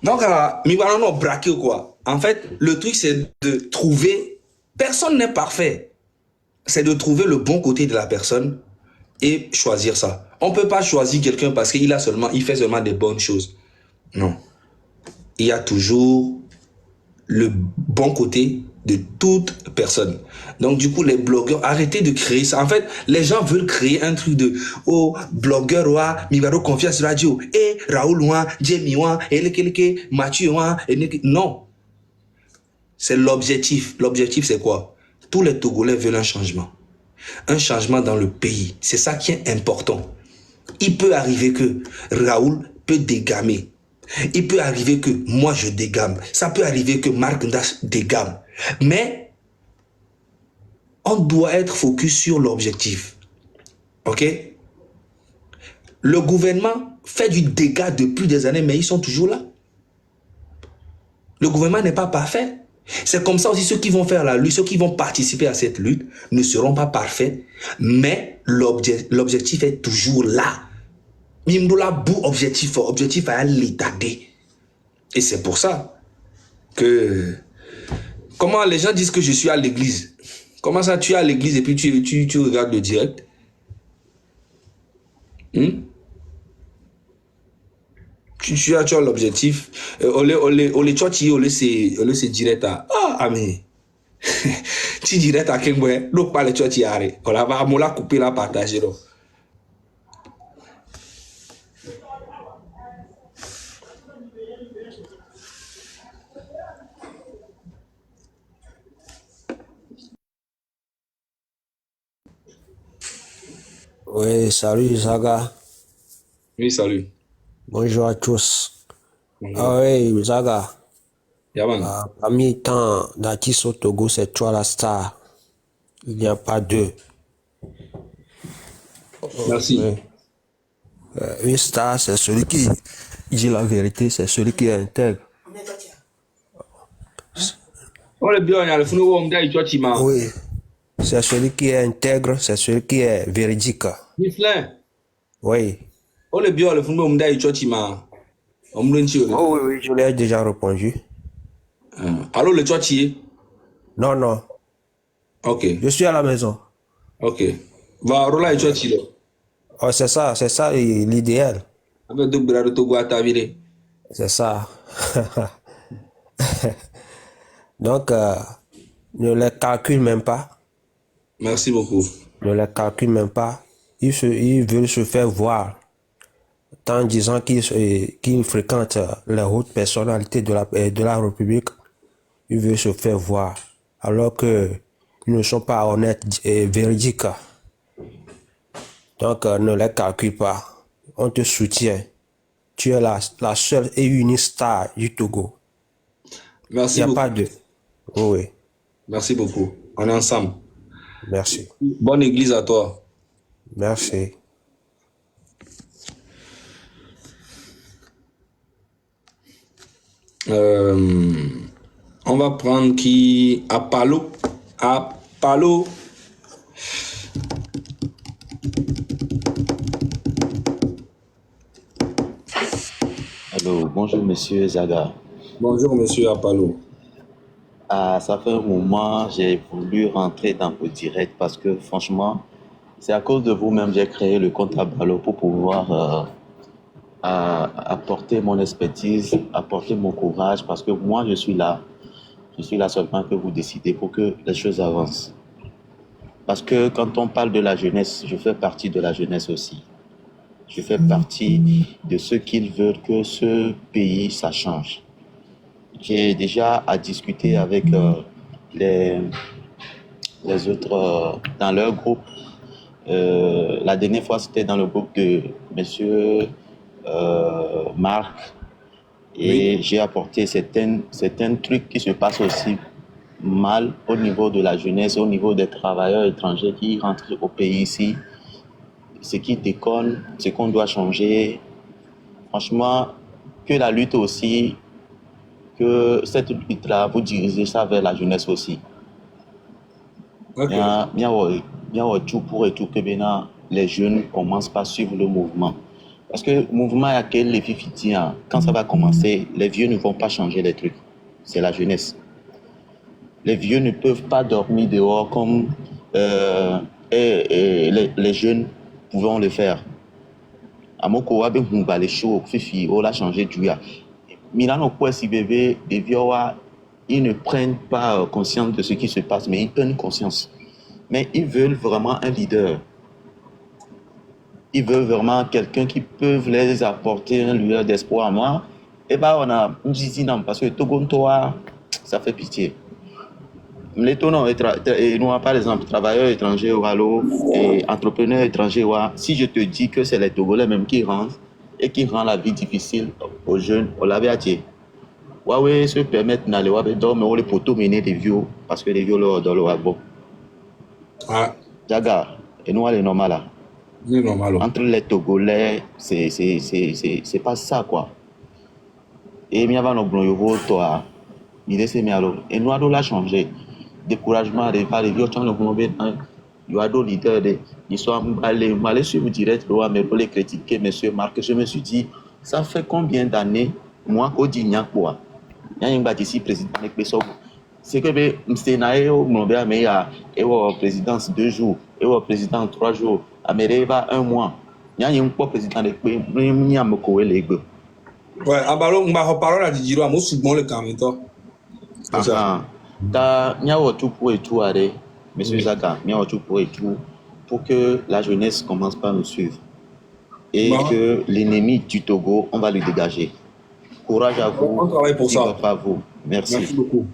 Speaker 1: Donc, non, braquer ou quoi? En fait, le truc, c'est de trouver. Personne n'est parfait. C'est de trouver le bon côté de la personne et choisir ça. On ne peut pas choisir quelqu'un parce qu'il fait seulement des bonnes choses. Non. Il y a toujours le bon côté de toute personne. Donc, du coup, les blogueurs, arrêtez de créer ça. En fait, les gens veulent créer un truc de blogueur, Mibaro Confiance Radio, et Raoul, Jamie, et Mathieu, non. C'est l'objectif. L'objectif, c'est quoi? Tous les Togolais veulent un changement. Un changement dans le pays. C'est ça qui est important. Il peut arriver que Raoul peut dégamer. Il peut arriver que moi je dégame. Ça peut arriver que Marc Ndas dégame. Mais on doit être focus sur l'objectif. Ok? Le gouvernement fait du dégât depuis des années, mais ils sont toujours là. Le gouvernement n'est pas parfait. C'est comme ça aussi ceux qui vont faire la lutte, ceux qui vont participer à cette lutte ne seront pas parfaits, mais l'objectif est toujours là. Mimdola bou objectif à l'état. Et c'est pour ça que comment les gens disent que je suis à l'église. Comment ça tu es à l'église et puis tu regardes le direct? Tu as l'objectif. Ole chochi ole c'est direct à mais tu direct à Kengwe, donc pas le chochi are. On va mola couper la partager.
Speaker 8: Oui, salut Zaga.
Speaker 1: Oui, salut.
Speaker 8: Bonjour à tous.
Speaker 1: Bonjour.
Speaker 8: Ah oui, Zaga.
Speaker 1: Yaman.
Speaker 8: Parmi tant d'artistes au Togo, c'est toi la star. Il n'y a pas deux.
Speaker 1: Merci.
Speaker 8: Oui. Une star, c'est celui qui dit la vérité, c'est celui qui est intègre. Oui. C'est celui qui est intègre, c'est celui qui est véridique. Oui.
Speaker 1: Oh, oui,
Speaker 8: oui, je l'ai déjà répondu.
Speaker 1: Allô, le chochi?
Speaker 8: Non, non.
Speaker 1: Ok.
Speaker 8: Je suis à la maison.
Speaker 1: Ok. Va, rola et chochi.
Speaker 8: Oh, c'est ça l'idéal. C'est ça. Donc, ne les calcule même pas.
Speaker 1: Merci beaucoup.
Speaker 8: Ne les calcule même pas. Ils veulent se faire voir en disant qu'ils fréquentent les hautes personnalités de la République. Ils veulent se faire voir alors qu'ils ne sont pas honnêtes et véridiques. Donc, ne les calcule pas. On te soutient. Tu es la seule et unique star du Togo.
Speaker 1: Merci
Speaker 8: Il n'y a
Speaker 1: beaucoup.
Speaker 8: pas de... Oui.
Speaker 1: Merci beaucoup. On est ensemble.
Speaker 8: Merci.
Speaker 1: Bonne église à toi.
Speaker 8: Merci.
Speaker 1: On va prendre qui? Apalo.
Speaker 9: Allô, bonjour monsieur Zaga.
Speaker 1: Bonjour monsieur Apalo.
Speaker 9: Ça fait un moment, j'ai voulu rentrer dans vos directs parce que franchement, c'est à cause de vous-même que j'ai créé le compte Abalo pour pouvoir apporter mon expertise, apporter mon courage parce que moi je suis là seulement que vous décidez pour que les choses avancent. Parce que quand on parle de la jeunesse, je fais partie de la jeunesse aussi. Je fais partie de ceux qui veulent que ce pays, ça change. J'ai déjà à discuter avec les autres dans leur groupe. La dernière fois, c'était dans le groupe de monsieur Marc. Et oui, j'ai apporté certains trucs qui se passent aussi mal au niveau de la jeunesse, au niveau des travailleurs étrangers qui rentrent au pays ici. Ce qui déconne, ce qu'on doit changer. Franchement, que la lutte aussi, que cette lutte-là, vous dirigez ça vers la jeunesse aussi.
Speaker 7: Ok.
Speaker 9: Bien, tout pour et tout que maintenant, les jeunes commencent pas à suivre le mouvement. Parce que le mouvement est à quel les filles, quand ça va commencer, les vieux ne vont pas changer les trucs. C'est la jeunesse. Les vieux ne peuvent pas dormir dehors comme les jeunes pouvons le faire. Amoko wabe mumba les shows, fifi, on l'a changé du ya. Milano quoi si bébé, des vieux, ils ne prennent pas conscience de ce qui se passe, mais ils prennent conscience. Mais ils veulent vraiment un leader. Ils veulent vraiment quelqu'un qui peut les apporter un lueur d'espoir. Moi, et ben on a une non parce que Togontoa, ça fait pitié. Les tonneaux, et nous, par exemple, travailleurs étrangers ou et entrepreneurs étrangers, si je te dis que c'est les Togolais même qui rentrent et qui rendent la vie difficile aux jeunes, on l'avait attiré. Ouais, se permettre d'aller dormir, on les poteaux mener des vieux parce que les vieux leur dans le bon.
Speaker 7: Ah,
Speaker 9: Jaga, et nous, les normaux là.
Speaker 7: c'est normal.
Speaker 9: Entre les Togolais, c'est pas ça quoi. Et il y a un blonde, toi, il est alors. Et nous, on l'a changé. Découragement de pas les vieux temps le monde il y a d'autres leaders ils sont allés sur le direct mais pour les critiquer monsieur Marc je me suis dit ça fait combien d'années moi au digna quoi il y a une bâtisse président avec Pesso c'est que c'est naé au monde mais il y a présidence 2 jours et au président 3 jours Amérique 1 mois il y a un président avec il y a moko les gars
Speaker 7: ouais abalo mba parole à Didiro amo souvent le caméto
Speaker 9: tout pour et tout, monsieur Zaka, tout pour et tout, pour que la jeunesse commence par nous suivre. Et que l'ennemi du Togo, on va le dégager. Courage à vous.
Speaker 7: On travaille pour ça.
Speaker 9: Pas à vous. Merci.
Speaker 7: Merci beaucoup.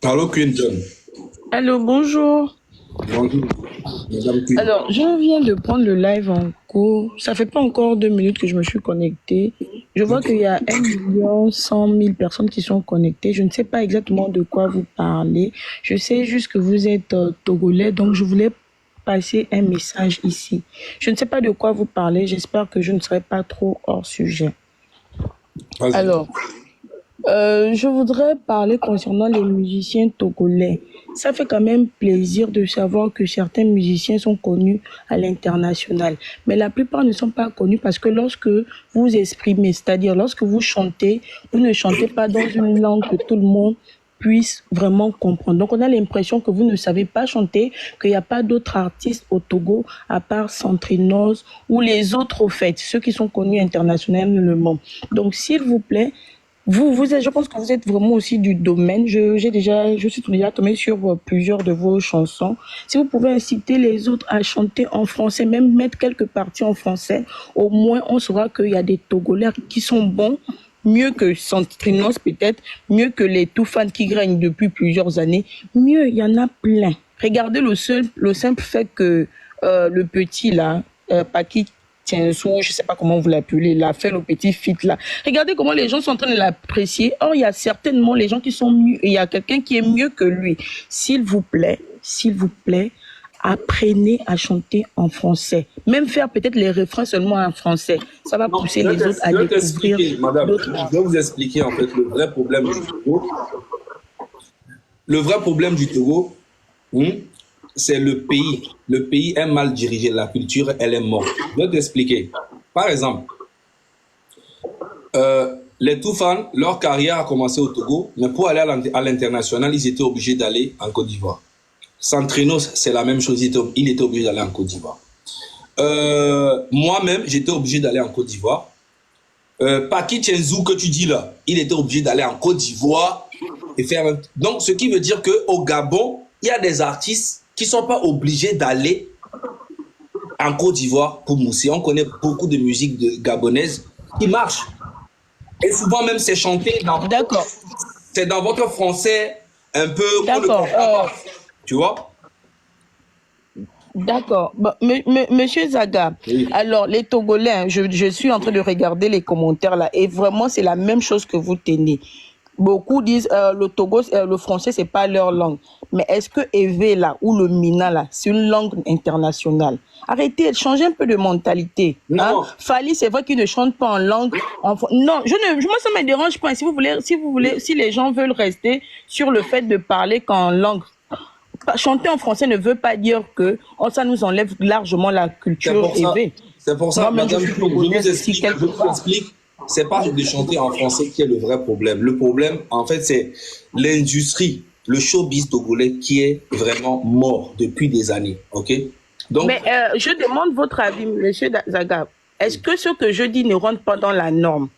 Speaker 7: Allô, Quinton.
Speaker 2: Allô, bonjour.
Speaker 7: Bonjour, Madame Queen.
Speaker 2: Alors, je viens de prendre le live en cours. Ça fait pas encore 2 minutes que je me suis connectée. Je vois qu'il y a 1,1 million personnes qui sont connectées. Je ne sais pas exactement de quoi vous parlez. Je sais juste que vous êtes Togolais, donc je voulais passer un message ici. Je ne sais pas de quoi vous parlez. J'espère que je ne serai pas trop hors sujet.
Speaker 7: Vas-y.
Speaker 2: Alors, je voudrais parler concernant les musiciens togolais. Ça fait quand même plaisir de savoir que certains musiciens sont connus à l'international. Mais la plupart ne sont pas connus parce que lorsque vous exprimez, c'est-à-dire lorsque vous chantez, vous ne chantez pas dans une langue que tout le monde puisse vraiment comprendre. Donc on a l'impression que vous ne savez pas chanter, qu'il n'y a pas d'autres artistes au Togo à part Centrinos ou les autres au fait, ceux qui sont connus internationalement. Donc s'il vous plaît, vous êtes, je pense que vous êtes vraiment aussi du domaine. Je suis déjà tombé sur plusieurs de vos chansons. Si vous pouvez inciter les autres à chanter en français, même mettre quelques parties en français, au moins on saura qu'il y a des Togolais qui sont bons, mieux que Centrinos peut-être, mieux que les Toufan qui règnent depuis plusieurs années. Mieux, il y en a plein. Regardez le simple fait que le petit là, Paki Tiensou, je ne sais pas comment vous l'appelez, il a fait le petit feat là. Regardez comment les gens sont en train de l'apprécier. Or, il y a certainement les gens qui sont mieux, et il y a quelqu'un qui est mieux que lui. S'il vous plaît, apprenez à chanter en français. Même faire peut-être les refrains seulement en français. Ça va pousser les autres à découvrir.
Speaker 7: Madame, je vais vous expliquer en fait le vrai problème du Togo. Le vrai problème du Togo, c'est le pays. Le pays est mal dirigé. La culture, elle est morte. Je vais t'expliquer. Par exemple, les Toufan, leur carrière a commencé au Togo, mais pour aller à l'international, ils étaient obligés d'aller en Côte d'Ivoire. Centrinos, c'est la même chose. Il était obligé d'aller en Côte d'Ivoire. Moi-même, j'étais obligé d'aller en Côte d'Ivoire. Paki Tiensou, que tu dis là, il était obligé d'aller en Côte d'Ivoire et faire. Donc, ce qui veut dire qu'au Gabon, il y a des artistes qui ne sont pas obligés d'aller en Côte d'Ivoire pour mousser. On connaît beaucoup de musique gabonaise qui marche. Et souvent même, c'est chanté dans...
Speaker 2: D'accord.
Speaker 7: C'est dans votre français un peu...
Speaker 2: D'accord.
Speaker 7: Tu vois?
Speaker 2: D'accord. Bon, Monsieur Zaga,
Speaker 7: Oui.
Speaker 2: alors les Togolais, hein, je suis en train de regarder les commentaires là, et vraiment c'est la même chose que vous tenez. Beaucoup disent le Togo, le français, c'est pas leur langue. Mais est-ce que Evé là, ou le Mina là, c'est une langue internationale? Arrêtez, changez un peu de mentalité. Hein?
Speaker 7: Non.
Speaker 2: Fali, c'est vrai qu'il ne chante pas en langue. Non, moi ça me dérange pas. Si vous voulez, si les gens veulent rester sur le fait de parler qu'en langue. Chanter en français ne veut pas dire que ça nous enlève largement la culture Evé.
Speaker 7: C'est pour ça,
Speaker 2: Moi-même,
Speaker 7: madame,
Speaker 2: je suis
Speaker 7: je vous
Speaker 2: togolaise aussi
Speaker 7: explique,
Speaker 2: quelque part.
Speaker 7: c'est pas de chanter en français qui est le vrai problème. Le problème, en fait, c'est l'industrie, le showbiz togolais qui est vraiment mort depuis des années, ok? Donc,
Speaker 2: Mais je demande votre avis, monsieur Zaga. Est-ce que ce que je dis ne rentre pas dans la norme?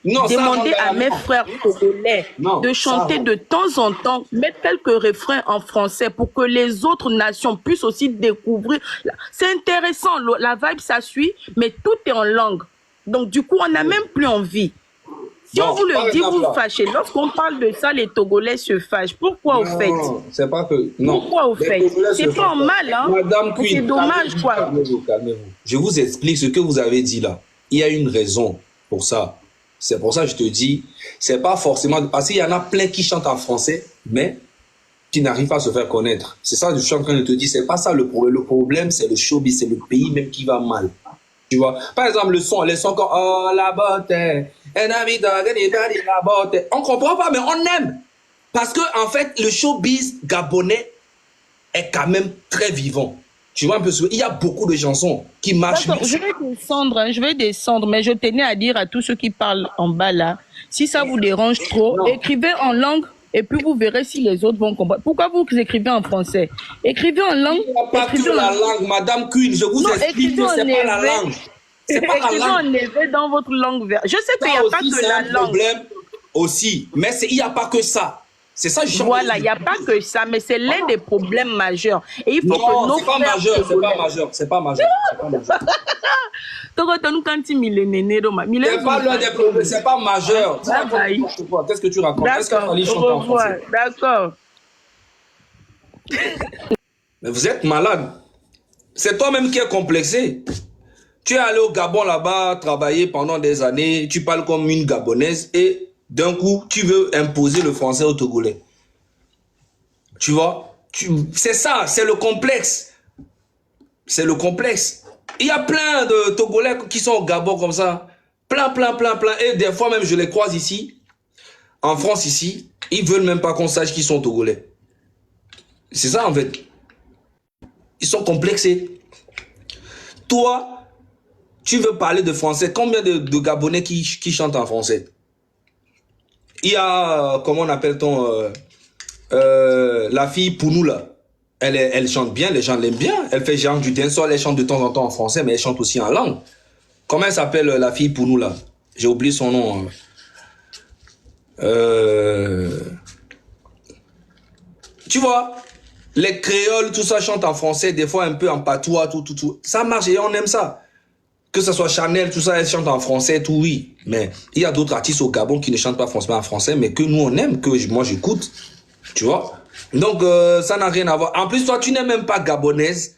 Speaker 7: non, ça
Speaker 2: Demandez
Speaker 7: rentre dans
Speaker 2: à
Speaker 7: la
Speaker 2: mes
Speaker 7: norme.
Speaker 2: frères togolais
Speaker 7: Non,
Speaker 2: de
Speaker 7: ça
Speaker 2: chanter
Speaker 7: rentre.
Speaker 2: de temps en temps, mettre quelques refrains en français pour que les autres nations puissent aussi découvrir. C'est intéressant, la vibe ça suit, mais tout est en langue. Donc du coup, on n'a même plus envie. Si
Speaker 7: Non,
Speaker 2: on vous
Speaker 7: par
Speaker 2: le dit,
Speaker 7: exemple,
Speaker 2: vous
Speaker 7: là.
Speaker 2: fâchez. Lorsqu'on parle de ça, les Togolais se fâchent. Pourquoi au fait?
Speaker 7: Non, c'est pas que. Non.
Speaker 2: Pourquoi au
Speaker 7: Les
Speaker 2: fait?
Speaker 7: Togolais
Speaker 2: C'est
Speaker 7: se
Speaker 2: pas en
Speaker 7: font-
Speaker 2: mal, hein?
Speaker 7: Madame
Speaker 2: Mais c'est
Speaker 7: Queen,
Speaker 2: dommage, quoi.
Speaker 7: calmez-vous, calmez-vous. Je vous explique ce que vous avez dit là. Il y a une raison pour ça. C'est pour ça que je te dis, c'est pas forcément. Parce qu'il y en a plein qui chantent en français, mais qui n'arrivent pas à se faire connaître. C'est ça que je suis en train de te dire. C'est pas ça le problème. Le problème, c'est le showbiz, c'est le pays même qui va mal. Tu vois? Par exemple, les sons comme oh la beauté, la beauté. On comprend pas, mais on aime. Parce que, en fait, le showbiz gabonais est quand même très vivant. Tu vois un peu ce que... Il y a beaucoup de chansons qui marchent.
Speaker 2: D'accord, je vais descendre, mais je tenais à dire à tous ceux qui parlent en bas là, si ça vous dérange trop,
Speaker 7: Non.
Speaker 2: écrivez en langue et puis vous verrez si les autres vont comprendre. Pourquoi vous écrivez en français? Écrivez en langue.
Speaker 7: Il n'y a pas que la langue, Madame Queen. Je vous
Speaker 2: Non,
Speaker 7: explique que
Speaker 2: écrivez
Speaker 7: c'est
Speaker 2: en
Speaker 7: pas la
Speaker 2: élevé.
Speaker 7: langue. C'est pas la
Speaker 2: Écrivez en
Speaker 7: langue.
Speaker 2: élevé dans votre langue verte. Je sais qu'il n'y
Speaker 7: Ça
Speaker 2: a pas
Speaker 7: aussi,
Speaker 2: que
Speaker 7: c'est
Speaker 2: la
Speaker 7: un
Speaker 2: langue.
Speaker 7: problème aussi. Mais il n'y a pas que ça. C'est ça que je suis en train de
Speaker 2: Voilà, il n'y a pas que ça, mais c'est l'un des problèmes majeurs. Et il faut que
Speaker 7: Non,
Speaker 2: nos
Speaker 7: c'est pas
Speaker 2: frères
Speaker 7: majeur, c'est
Speaker 2: togolais-
Speaker 7: pas majeur, c'est pas majeur. C'est pas majeur.
Speaker 2: Togo tonu kanti millénaire, Roma.
Speaker 7: C'est pas l'un des problèmes, c'est pas majeur. Tu
Speaker 2: Bye
Speaker 7: racontes
Speaker 2: bye.
Speaker 7: n'importe quoi. Qu'est-ce que tu racontes? Est-ce qu'il
Speaker 2: D'accord,
Speaker 7: fallait
Speaker 2: au
Speaker 7: chanter en
Speaker 2: revoir.
Speaker 7: français?
Speaker 2: D'accord.
Speaker 7: Mais vous êtes malade. C'est toi-même qui es complexé. Tu es allé au Gabon là-bas, travailler pendant des années, tu parles comme une Gabonaise et d'un coup, tu veux imposer le français aux Togolais. Tu vois? C'est ça, c'est le complexe. C'est le complexe. Il y a plein de Togolais qui sont au Gabon comme ça. Plein. Et des fois même, je les croise ici, en France ici, ils veulent même pas qu'on sache qu'ils sont Togolais. C'est ça en fait. Ils sont complexés. Toi, tu veux parler de français. Combien de Gabonais qui chantent en français? Il y a, comment on appelle-t-on, la fille Pounou là. Elle chante bien, les gens l'aiment bien. Elle fait genre du dancehall, elle chante de temps en temps en français, mais elle chante aussi en langue. Comment elle s'appelle la fille Pounou là? J'ai oublié son nom. Tu vois, les créoles, tout ça chante en français, des fois un peu en patois, tout. Ça marche et on aime ça. Que ce soit Chanel, tout ça, elle chante en français, tout, oui. Mais il y a d'autres artistes au Gabon qui ne chantent pas forcément en français, mais que nous on aime, que moi j'écoute. Tu vois? Donc ça n'a rien à voir. En plus, toi, tu n'es même pas gabonaise.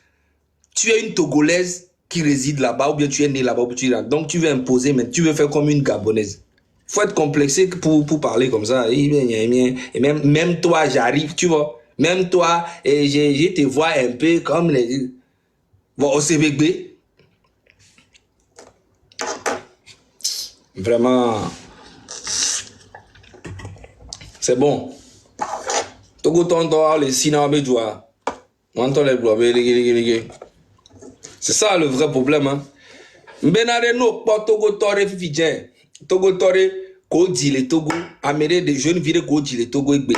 Speaker 7: Tu es une Togolaise qui réside là-bas, ou bien tu es né là-bas, ou bien tu es là. Donc tu veux imposer, mais tu veux faire comme une Gabonaise. Il faut être complexé pour parler comme ça. Et même toi, j'arrive, tu vois. Même toi, et je te vois un peu comme les... Bon, au CBB. Vraiment... C'est bon. Togo tonto, les sinabe joie. C'est ça le vrai problème. Hein. Benare no pas Togo tore fifidien. Togo tore ko di le Togo. Améré des jeunes villes ko di le Togo egbe.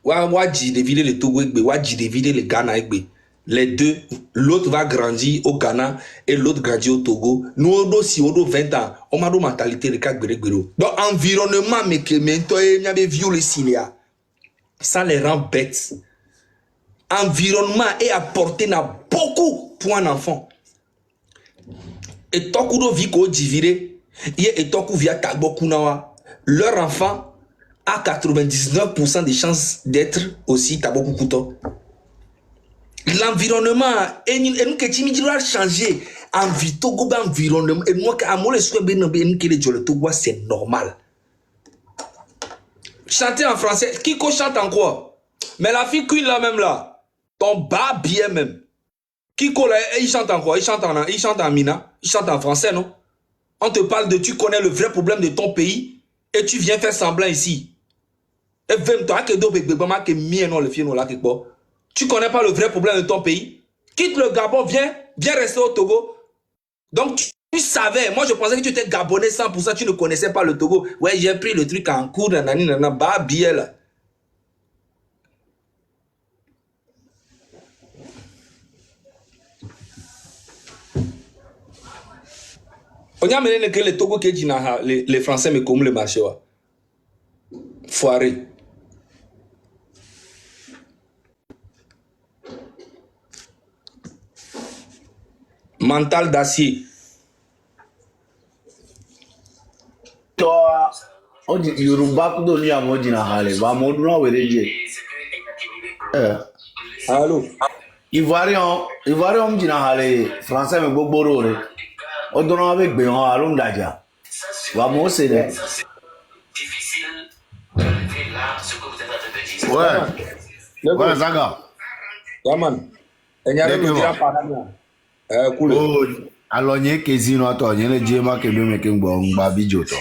Speaker 7: Wa di des villes le Togo egbe. Wa di des villes le Ghana egbe. Les deux, l'autre va grandir au Ghana et l'autre grandir au Togo. Nous, aussi, on a 20 ans. On a une mentalité de Kagbere-Gbero. Donc, environnement, mais que maintenant, il y a des violences. Ça les rend bêtes. Environnement est apporté na beaucoup pour un enfant. Et tant qu'on vit qu'on divire, et tant qu'on vit Tagbokunawa, leur enfant a 99% de chances d'être aussi Tagbokuto.
Speaker 1: L'environnement, et nous que tu me diras changer, Togo, environnement, et moi, à moi, le souhait, le Togo, c'est normal. Chanter en français, Kiko chante en quoi? Mais la fille qui là même là, ton bas bien même. Kiko là, il chante en quoi? Il chante en mina, il chante en français, non? On te parle de tu connais le vrai problème de ton pays et tu viens faire semblant ici. Et tu connais pas le vrai problème de ton pays? Quitte le Gabon, viens rester au Togo. Donc tu savais, moi je pensais que tu étais Gabonais 100%, tu ne connaissais pas le Togo. Ouais, j'ai pris le truc en cours, nanana, bah bien là. On y a mené que les Togo qui dit les Français mais comme le marché wa. Foiré. Mental d'acier.
Speaker 10: Toi, on dit Yoruba kudo ni amo jina hale, ba mo duna wereje.
Speaker 1: Allô.
Speaker 10: Ivoirian jina hale, français me gbogboro re. O dona avec be on alon daja. Ba mo se de. Ouais, Zaga.
Speaker 1: Yaman. Enyare no dira parana. Cool.
Speaker 10: Oh, alors nye kezino ato nye le jema ke me ke ngba bijo to.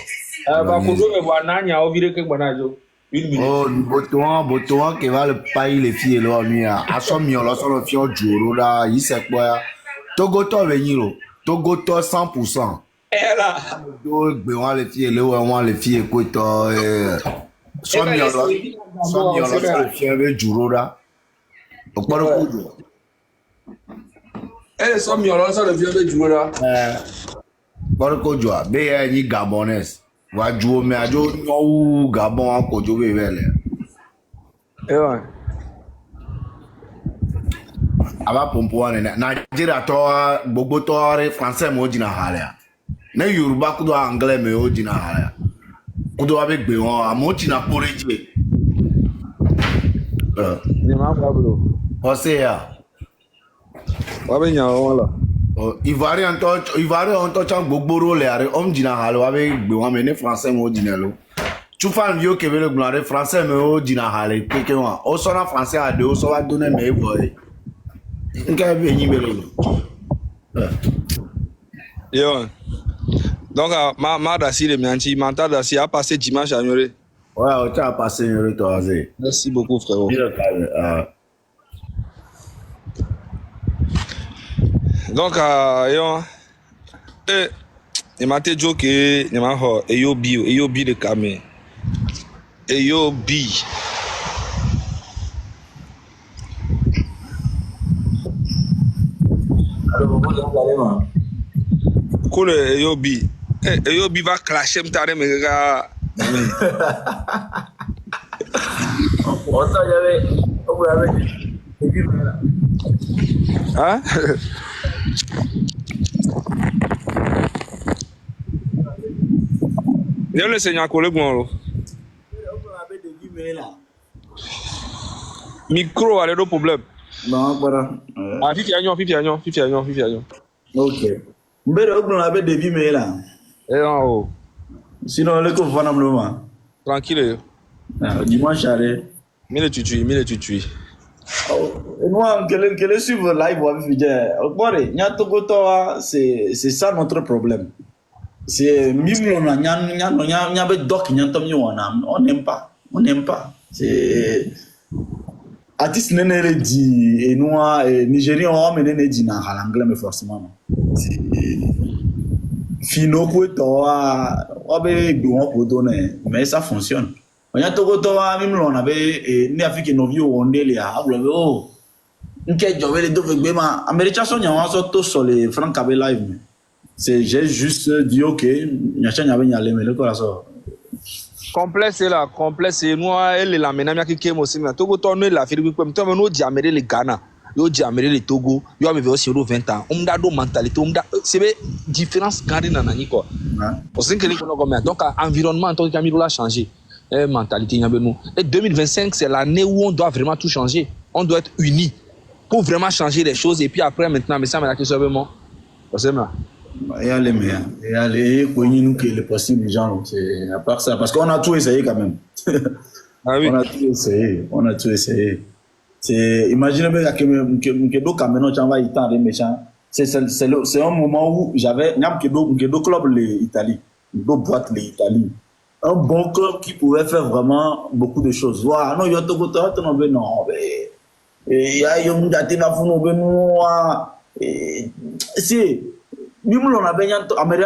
Speaker 1: Ba kozo me wa nanya o vire ke gbanajo.
Speaker 10: Oh, botoan ke va le paye les filles lo mi a. Aso mi on lo so lo fi o juro la, yi se po ya. Togo to veniro. Togo to 100%.
Speaker 1: Là.
Speaker 10: Do gbe wọn le filles lo wọn le filles ko to so mi on lo so le fi e juro la. Oporo ko jo.
Speaker 1: Elle sont mis en ça le vieux de jouer là.
Speaker 10: Boroko joa be ya ni Gabonese wa juo me ajo no Gabon ko jo be vele.
Speaker 1: Ouais.
Speaker 10: Aba pompo ane Nigeria to gbogbo to re français mo jina hala. Na Yoruba kudo anglais me o jina hala. Kudo abe gbe won amo jina poreje.
Speaker 1: Ni ma Pablo.
Speaker 10: O se ya.
Speaker 1: Wa be nya won la.
Speaker 10: Ivoirian to chan gbogboro le are om jina hala wa be gbe won me ni français mo jina lo. Tu fan vieux que le blanc français me o jina hala peke won. O so na français ade o so wa donner me boy. Nka be yin bele.
Speaker 1: Yo. Donc ma dasi le mianchi mental dasi a passé dimanche à Nioré.
Speaker 10: Ouais, tu as passé Nioré toi azé.
Speaker 1: Merci beaucoup frérot. Donc yo il m'a dit que il m'a ho eyo bi de camé. Eyo bi. Cool eyo bi. Eyo bi va clasher m'tare me ga. Hein? Yo le seigneur collègue moi. Micro a le problème.
Speaker 10: Non, voilà.
Speaker 1: Ah, fifi agnon.
Speaker 10: OK. Mbere ogun la be devi me la.
Speaker 1: En haut.
Speaker 10: Sinon le ko fana mloma.
Speaker 1: Tranquille.
Speaker 10: Dimanche arrêt.
Speaker 1: Mille tutui.
Speaker 10: Et moi quel suivre live wa fi je. Okbore, nya Togo to c'est ça notre problème. C'est mimlo na nya be doc nya to mi wona. On n'aime pas. C'est artiste nene dit et nous Nigériens on menene dit na anglais mais forcément. C'est fino ko to wa be gbe won ko donner mais ça fonctionne. On y a Togo to mimlo na be ni Afrique no view on dele a o nke jowe le do gbe ma America so nya wa so to so le Frank Abe live. C'est j'ai juste dit OK, nya nya be nya le me le ko la so.
Speaker 1: Complexe et moi elle la menamia ki kemo sima Togo to no la firi ko mto no di amere le Ghana yo di amere le Togo yo me ve 20 ans on da do mentalité on da c'est différence grande na nani quoi parce que les ko comme donc environnement en tant que Camilo l'a changé mentalité y a nous et 2025 c'est l'année où on doit vraiment tout changer, on doit être unis
Speaker 7: pour vraiment changer les choses. Et puis après, maintenant, mais ça m'a la seulement. C'est ça.
Speaker 10: Et allez, mais allez, nous que le possible, gens, c'est à part ça, parce qu'on a tout essayé quand même.
Speaker 7: Ah oui.
Speaker 10: On a tout essayé. C'est, imaginez bien que deux camions, tu vas y tendre méchants. C'est un moment où j'avais, deux clubs l'Italie, deux boîtes l'Italie. Un bon club qui pouvait faire vraiment beaucoup de choses. Voilà, non, il y a tout le temps, non, mais, il y a un gars qui n'a pas fait, c'est, même l'on a bien Amérique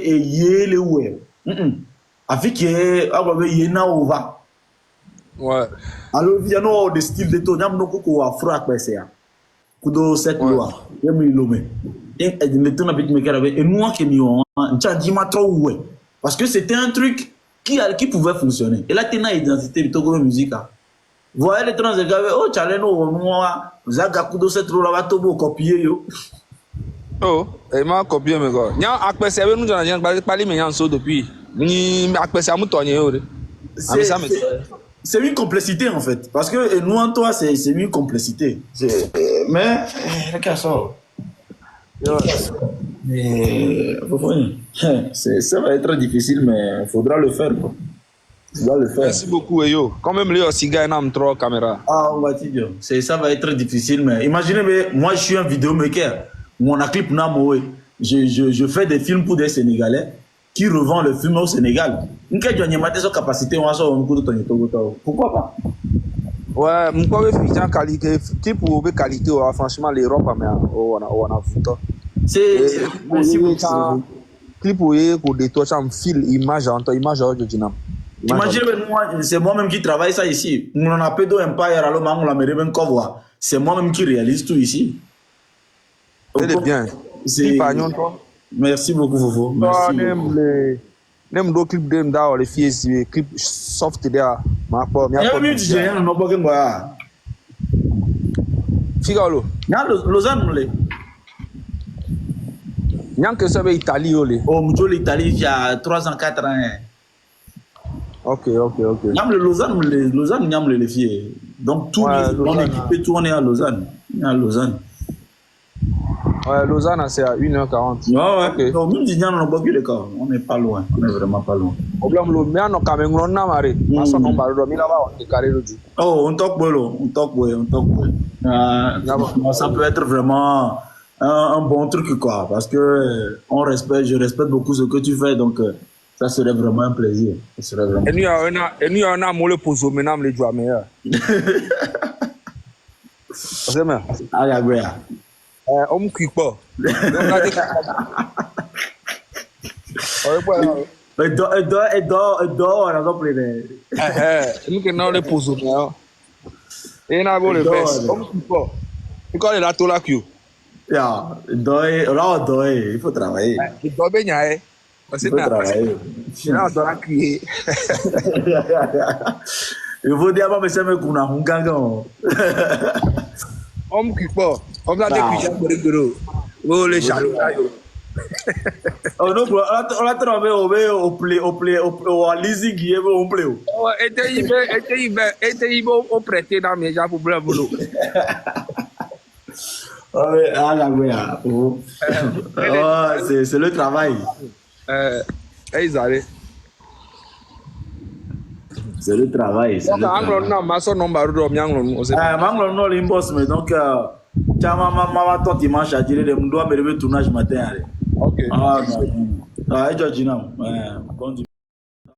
Speaker 10: et yé le ouais. Avec yé na ova.
Speaker 7: Ouais.
Speaker 10: Alors il y a no de style de ton yam no ko wa fra kwa c'est ya. Kudo cette loi. Yam ilome. Et le ton avec me karabe et nous qui mi on tcha di ma trop ouais. Parce que c'était un truc qui pouvait fonctionner. Et là tu as identité de Togo musique. Voyez les trans de oh chaleno moi zaga kudo cette loi va tobo copier yo.
Speaker 7: Oh, et m'a copié mes gars. Nya akpese we nous j'en ai parlé mais yan so depuis. Ni akpese amu tonye yo.
Speaker 10: C'est une complexité en fait parce que nous en toi c'est une complexité. Mais regarde ça. Ça va être difficile mais il faudra le faire quoi.
Speaker 7: Merci beaucoup yo. Quand même les Osiga n'a trop caméra.
Speaker 10: Ah on va dire ça va être difficile mais imaginez moi je suis un vidéomaker. Mon clip Namoé, je fais des films pour des Sénégalais qui revendent le film au Sénégal. Pourquoi pas?
Speaker 7: Ouais, moi je suis en qualité, qui pour qualité, franchement l'Europe on a foutu.
Speaker 10: C'est
Speaker 7: clip pour des toi ça me file image de Dinam.
Speaker 10: Imaginez moi, c'est moi-même qui travaille ça ici. On a peu d'Empire alors on l'a mérité ben cover. C'est moi-même qui réalise tout ici.
Speaker 7: C'est bien.
Speaker 10: Merci beaucoup, Fofo. Merci.
Speaker 7: Nem do clip dem da les filles clip soft there. Ma pa mi
Speaker 10: a mi DJ yan no bogen ba.
Speaker 7: Figalo.
Speaker 10: Na Lausanne le.
Speaker 7: Nyan que ça be Italie ole.
Speaker 10: Oh, muto l'Italie il y a 3 ans 4 ans.
Speaker 7: OK.
Speaker 10: Nyam le Lausanne nyam les filles. Donc tout on équipe tourner à Lausanne.
Speaker 7: Ouais, Lausanne, c'est à 1h40.
Speaker 10: Ouais. Okay. Donc, nous disons, on n'est pas loin. On n'est vraiment pas loin.
Speaker 7: Problème, le mien, on Cameroun, on a marre.
Speaker 10: Oh, on talk ça peut être vraiment un bon truc, quoi. Parce que je respecte beaucoup ce que tu fais. Donc, ça serait vraiment un plaisir. Et
Speaker 7: nous, on a molle pour zoomer, on les joue meilleur. C'est bien.
Speaker 10: Ah, la gueule.
Speaker 7: On me quitte pas.
Speaker 10: Et dehors, on a compris.
Speaker 7: Nous qui n'avons pas posé. Et n'a pas le best. On me quitte pas. Et quand il a tout la queue.
Speaker 10: Il faut travailler.
Speaker 7: Il doit bien.
Speaker 10: Il faut travailler.
Speaker 7: Il a dans la crier.
Speaker 10: Il faut dire à monsieur qu'on a un gagnant.
Speaker 7: On me quitte pas. On a des cuisines pour les gros. Oh, les jaloux.
Speaker 10: Oh non, on a trouvé au leasing qui est au play.
Speaker 7: Oh, était au prêter dans mes gens pour le boulot.
Speaker 10: Ah, la gueule. C'est le travail. C'est le travail. C'est le travail. Donc, ma tante dimanche a tiré des doigts, mais le tournage matin.
Speaker 7: Ok.
Speaker 10: Ah, non. Ah,